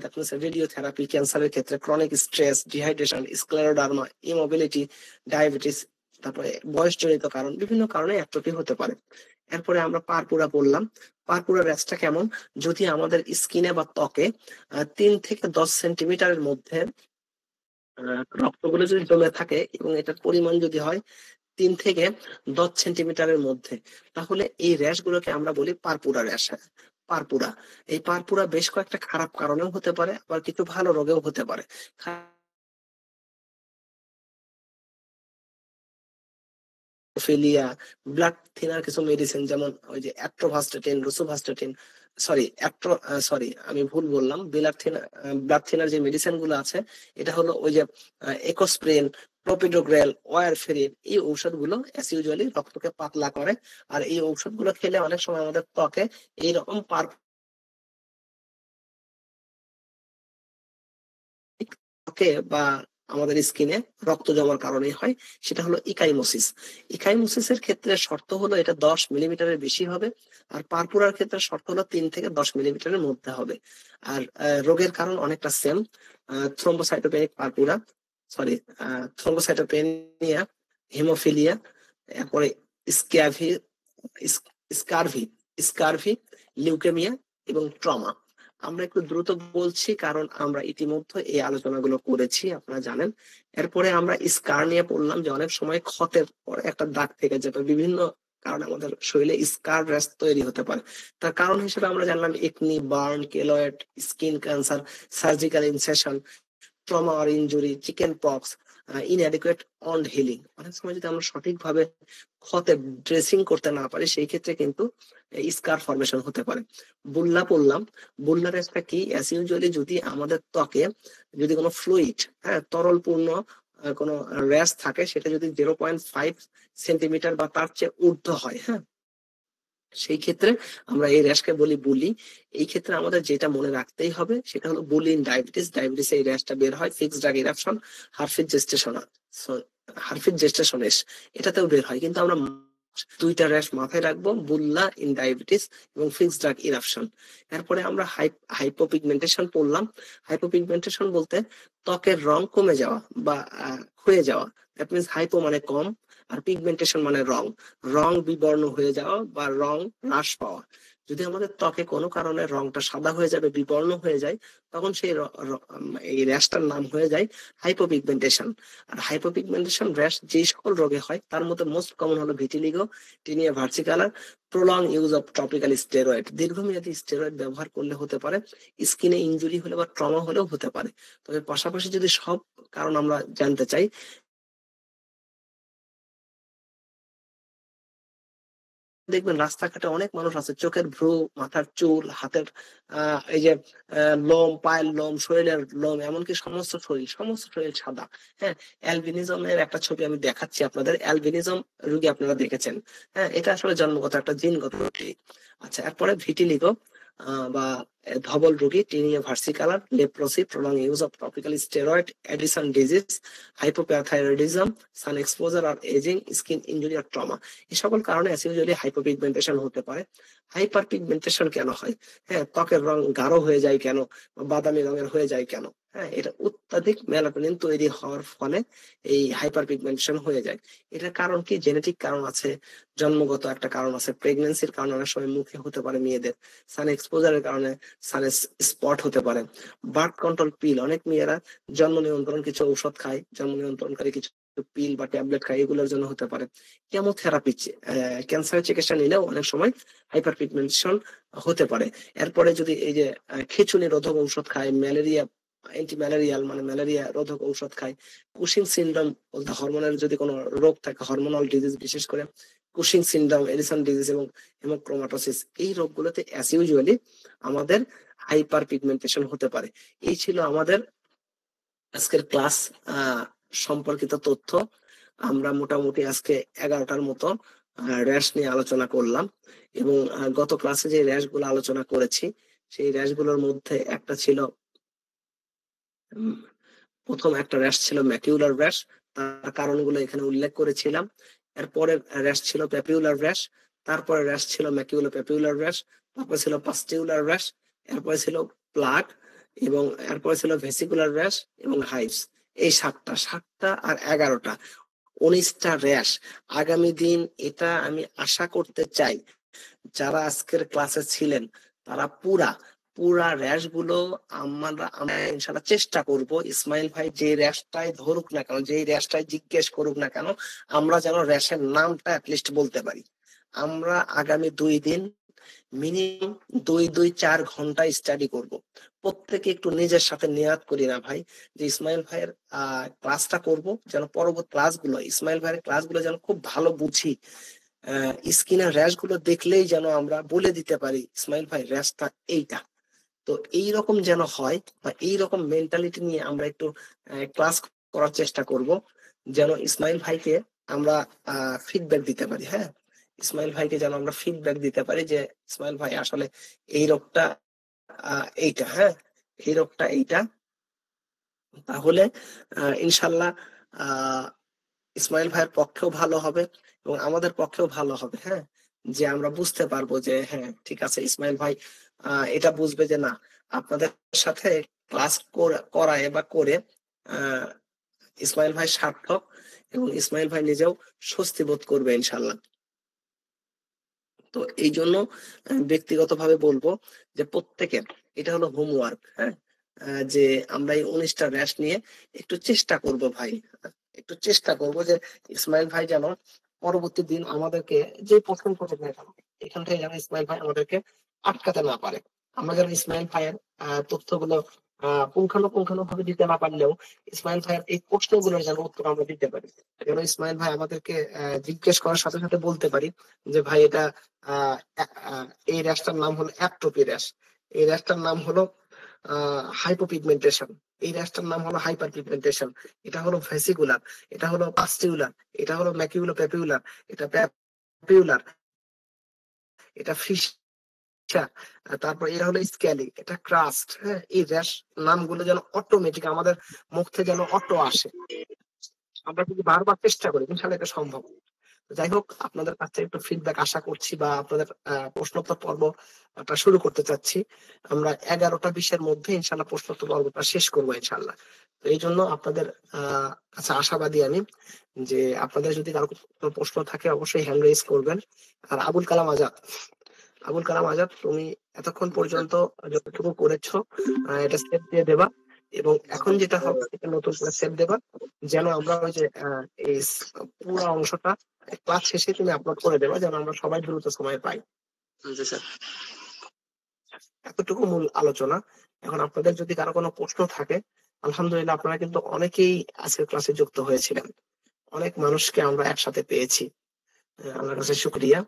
দ্যাট মিনস রেডিওথেরাপি, ক্যান্সারের ক্ষেত্রে chronic stress, dehydration, scleroderma, immobility, diabetes, তারপরে বয়সজনিত কারণ, বিভিন্ন কারণে অ্যাট্রোপি হতে পারে। এরপরে আমরা পারপুরা বললাম। পারপুরা র্যাশটা কেমন, যদি আমাদের স্কিনে বা ত্বকে 3 থেকে 10 সেন্টিমিটারের মধ্যে রক্তগুলো যদি জমে থাকে এবং এটার পরিমাণ যদি হয় 3 থেকে 10 সেন্টিমিটারের মধ্যে, তাহলে এই র্যাশ গুলোকে আমরা বলি পারপুরা র্যাশ। পারপুরা, এই পারপুরা বেশ কয়েকটা খারাপ কারণেও হতে পারে, আবার কিছু ভালো রোগেও হতে পারে। ফিলিয়া, ব্লাড থিনার কিছু মেডিসিন, যেমন ওই যে অ্যাট্রোভাস্টাটিন, রোসুভাস্টাটিন, আমি ভুল বললাম, ব্লাড থিনার যে মেডিসিন গুলো আছে, এটা হলো ওই যে একোস্প্রিন, প্রোপিডোগ্রেল, ওয়ারফেরিন, এই ঔষধগুলো অ্যাজ ইউজুয়ালি রক্তকে পাতলা করে। আর এই ঔষধগুলো খেলে অনেক সময় আমাদের ত্বকে এইরকম বা আমাদের স্কিনে রক্ত জমার কারণে হয়, সেটা হলো ইকাইমোসিস। ইকাইমোসিসের ক্ষেত্রে শর্ত হলো এটা 10 মিলিমিটারের বেশি হবে, আর পারপুরার ক্ষেত্রে শর্ত হলো 3 থেকে 10 মিলিমিটারের মধ্যে হবে। আর রোগের কারণ অনেকটা same, thrombocytopenic purpura, sorry thrombocytopenia, haemophilia, এরপরে স্ক্যাভি স্কারভি স্কারভি লিউকেমিয়া এবং ট্রমা। আমরা একটু দ্রুত বলছি কারণ আমরা ইতিমধ্যে এই আলোচনাগুলো করেছি, আপনারা জানেন। এরপরে আমরা স্কার নিয়ে পড়লাম, যে অনেক সময় ক্ষতের পরে একটা দাগ থেকে যাবে, বিভিন্ন কারণে আমাদের শরীরে স্কার র্যাশ তৈরি হতে পারে। তার কারণ হিসেবে আমরা জানলাম acne, burn, keloid, skin cancer, surgical incision, trauma আর injury, chicken pox, inadequate wound healing. অনেক সময় যদি আমরা সঠিকভাবে ক্ষতে ড্রেসিং করতে না পারি, সেই ক্ষেত্রে কিন্তু স্কার ফরমেশন হতে পারে। বুল্লা পড়লাম। বুল্লা র্যাশটা কি, অ্যাজ ইউজুয়ালি যদি আমাদের ত্বকে যদি কোনো ফ্লুইড, হ্যাঁ, তরলপূর্ণ কোনো র্যাশ থাকে, সেটা যদি 0.5 সেন্টিমিটার বা তার চেয়ে ঊর্ধ্ব হয়, হ্যাঁ, সেই ক্ষেত্রে আমরা এই র্যাশকে বলি বুলি। এই ক্ষেত্রে আমাদের যেটা মনে রাখতেই হবে সেটা হলো বুলি ইন ডায়াবেটিস এই র্যাশটা বের হয়, ফিক্সড ড্রাগ ইরাপশন, হারফিট জেস্টেশনাস, এটাতেও বের হয়। কিন্তু আমরা দুইটা র্যাশ মাথায় রাখবো, বুল্লা ইন ডায়াবেটিস এবং ফিক্সড ড্রাগ ইরাপশন। এরপরে আমরা হাইপোপিগমেন্টেশন পড়লাম। হাইপোপিগমেন্টেশন বলতে ত্বকের রং কমে যাওয়া বা ক্ষয়ে যাওয়া, দ্যাট মিনস হাইপো মানে কম, আর পিগমেন্টেশন মানে রং বিবর্ণ হয়ে যাওয়া বা রং হ্রাস পাওয়া। যদি আমাদের ত্বকে কোনো কারণে রংটা সাদা হয়ে যাবে, বিবর্ণ হয়ে যায়, তখন সেই এই র্যাশটার নাম হয়ে যায় হাইপোপিগমেন্টেশন। আর হাইপোপিগমেন্টেশন র্যাশ যেই সকল রোগে হয়, তার মধ্যে মোস্ট কমন হলো vitiligo, tinea versicolor, prolong use of topical steroid, দীর্ঘমেয়াদী স্টেরয়েড ব্যবহার করলে হতে পারে, স্কিনে ইনজুরি হলে বা ট্রমা হলেও হতে পারে। তবে পাশাপাশি যদি সব কারণ আমরা জানতে চাই, দেখবেন রাস্তাঘাটে অনেক মানুষ আছে, চোখের ভ্রু, মাথার চুল, হাতের এই যে লোম, পায়ের লোম, শরীরের লোম, এমনকি সমস্ত শরীর সাদা। হ্যাঁ, অ্যালবিনিজমের একটা ছবি আমি দেখাচ্ছি আপনাদের। অ্যালবিনিজম রোগী আপনারা দেখেছেন। হ্যাঁ, এটা আসলে জন্মগত একটা জিনগত রোগ। আচ্ছা, এরপরে ভিটিলিগো বা ধবল রোগী, tinea versicolor, leprosy, prolong use of topical steroid, Addison disease, hypoparathyroidism, sun exposure আর এজিং, স্কিন ইনজুরি আর ট্রমা। এই সকল কারণে অ্যাসিউজুয়ালি হাইপোপিগমেন্টেশন হতে পারে। হাইপার পিগমেন্টেশন কেন হয়? হ্যাঁ, ত্বকের রং গাঢ় হয়ে যায় কেন, বাদামি রঙের হয়ে যায় কেন? হ্যাঁ, এটা অত্যাধিক মেলাটোনিন তৈরি হওয়ার ফলে এই হাইপার পিগমেন্টেশন হয়ে যায়। এটার কারণ কি? জেনেটিক কারণ আছে, জন্মগত একটা কারণ আছে, প্রেগনেন্সির কারণে অনেক সময় মুখে হতে পারে মেয়েদের, সান এক্সপোজারের কারণে সান স্পট হতে পারে, বার্থ কন্ট্রোল পিল, অনেক মেয়েরা জন্ম নিয়ন্ত্রণ কিছু ঔষধ খায়, জন্ম নিয়ন্ত্রণকারী কিছু পিল বা ট্যাবলেট খায়, এগুলোর জন্য হতে পারে। কেমোথেরাপি, ক্যান্সারের চিকিৎসা নিলেও অনেক সময় হাইপার পিগমেন্টেশন হতে পারে। এরপরে যদি এই যে খিঁচুনি রোধক ঔষধ খায়, ম্যালেরিয়া অ্যান্টি ম্যালেরিয়াল মানে ম্যালেরিয়া রোধক ঔষধ খায়, কুশিং সিনড্রোম বলতে হরমোনের যদি কোনো রোগ থাকে, হরমোনাল ডিজিজ, বিশেষ করে কুশিং সিনড্রোম, এডিসন ডিজিজ এবং হেমোক্রোমাটোসিস, এই রোগগুলোতে অ্যাজ ইউজুয়ালি আমাদের হাইপার পিগমেন্টেশন হতে পারে। এই ছিল আমাদের আজকের ক্লাস সম্পর্কিত তথ্য। আমরা মোটামুটি আজকে 11টার মতো র্যাশ নিয়ে আলোচনা করলাম, এবং গত ক্লাসে যে র্যাশ গুলো আলোচনা করেছি সেই র্যাশ গুলোর মধ্যে একটা ছিল, প্রথম একটা র্যাশ ছিল ম্যাকিউলার র্যাশ, তার কারণগুলো এখানে উল্লেখ করেছিলাম। এরপরে র্যাশ ছিল প্যাপিউলার র্যাশ, তারপরে র্যাশ ছিল ম্যাকিউলো প্যাপিউলার র্যাশ, তারপরে ছিল পাস্টিউলার র্যাশ, এরপরে ছিল প্লাগ, এবং এরপরে ছিল ভেসিকুলার র্যাশ এবং হাইভস। এই 7টা আর 11টা, 19টা র্যাশ। আগামী দিন এটা আমি আশা করতে চাই যারা আজকের ক্লাসে ছিলেন তারা পুরা র্যাশ গুলো আমরা ইনশাল্লাহ চেষ্টা করব, ইসমাইল ভাই যে র্যাশটাই ধরুক না কেন, যে র্যাশটাই জিজ্ঞেস করুক না কেন, আমরা যেন র্যাশের নামটা অ্যাটলিস্ট বলতে পারি। আমরা আগামী 2 দিন মিনিমাম 2-4 ঘন্টা স্টাডি করব। প্রত্যেকে একটু নিজের সাথে নিয়াত করি না ভাই, যে ইসমাইল ভাইয়ের ক্লাসটা করব, যেন পরবর্তী ক্লাসগুলো, ইসমাইল ভাইয়ের ক্লাসগুলো যেন খুব ভালো বুঝি। স্কিনের র্যাশ গুলো দেখলেই যেন আমরা বলে দিতে পারি ইসমাইল ভাই র্যাশটা এইটা। তো এইরকম যেন হয়, বা এইরকম মেন্টালিটি নিয়ে আমরা একটু ক্লাস করার চেষ্টা করব, যেন ইসমাইল ভাইকে আমরা ফিডব্যাক দিতে পারি। হ্যাঁ, ইসমাইল ভাইকে যেন আমরা ফিডব্যাক দিতে পারি যে ইসমাইল ভাই আসলে এই রোগটা এইটা, হ্যাঁ এই রোগটা এইটা। তাহলে ইনশাল্লাহ ইসমাইল ভাইয়ের পক্ষেও ভালো হবে এবং আমাদের পক্ষেও ভালো হবে। হ্যাঁ, যে আমরা বুঝতে পারবো যে হ্যাঁ ঠিক আছে, ইসমাইল ভাই এটা বুঝবে যে না, আপনাদের সাথে ক্লাস করায় বা করে ইসমাইল ভাই সার্থক, এবং ইসমাইল ভাই নিজেও স্বস্তি বোধ করবে ইনশাল্লাহ। তো এই জন্য ব্যক্তিগতভাবে বলবো যে প্রত্যেকের এটা হলো হোমওয়ার্ক। হ্যাঁ, যে আমরা এই 19টা র্যাশ নিয়ে একটু চেষ্টা করব ভাই, একটু চেষ্টা করব যে ইসমাইল ভাই যেন পরবর্তী দিন আমাদেরকে যে প্রশ্ন করতে না কেন, এখান থেকে যেন ইসমাইল ভাই আমাদেরকে আটকাতে না পারে। আমরা যেন ইসমাইল ভাইয়ের তথ্যগুলো পুঙ্খানুপুঙ্খানু ভাবে দিতে না পারলেও ইসমাইল ভাইয়ের এই প্রশ্নগুলোর যেন উত্তর আমরা দিতে পারি, যেন ইসমাইল ভাই আমাদেরকে জিজ্ঞেস করার সাথে সাথে বলতে পারি যে ভাই এটা এই র্যাশটার নাম হলো অ্যাট্রোপি র্যাশ, এই র্যাশটার নাম হলো হাইপোপিগমেন্টেশন, এই র্যাশটার নাম হলো হাইপার পিগমেন্টেশন, এটা হলো ভেসিকুলার, এটা হলো পাস্টিউলার, এটা হলো ম্যাকিউলো প্যাপিউলার, এটা প্যাপিউলার, এটা ফিশা, তারপর এটা হলো স্ক্যালি, এটা ক্রাস্ট। হ্যাঁ, এই র্যাশ নামগুলো যেন অটোমেটিক আমাদের মুখ থেকে যেন অটো আসে। আমরা যদি বারবার চেষ্টা করি ইনশাল্লাহ এটা সম্ভব। যাই হোক, আপনাদের কাছে একটু ফিডব্যাক আশা করছি, বা আপনাদের প্রশ্নোত্তর পর্বটা শুরু করতে চাচ্ছি। আমরা 11টা-20-এর মধ্যে ইনশাল্লাহ প্রশ্নোত্তর পর্বটা শেষ করবো ইনশাল্লাহ। তো এই জন্য আপনাদের কাছে আশাবাদী আমি, যে আপনাদের যদি কারো কোনো প্রশ্ন থাকে অবশ্যই হ্যান্ড রেজ করবেন। আর আবুল কালাম আজাদ, তুমি এতক্ষণ পর্যন্ত যতটুকু করেছো এটা সেভ দিয়ে দেবা, এবং এখন যেটা হবে এটা নতুন করে সেভ দেবা, যেন আমরা ওই যে এই পুরো অংশটা ক্লাস শেষে তুমি আপলোড করে দেবা, যেন আমরা সবাই দ্রুত সময় পাই। জি স্যার। এতটুকু মূল আলোচনা। এখন আপনাদের যদি কারো কোনো প্রশ্ন থাকে, আলহামদুলিল্লাহ আপনারা কিন্তু অনেকেই আজকের ক্লাসে যুক্ত হয়েছিলেন, অনেক মানুষকে আমরা একসাথে পেয়েছি, আল্লাহর কাছে শুকরিয়া।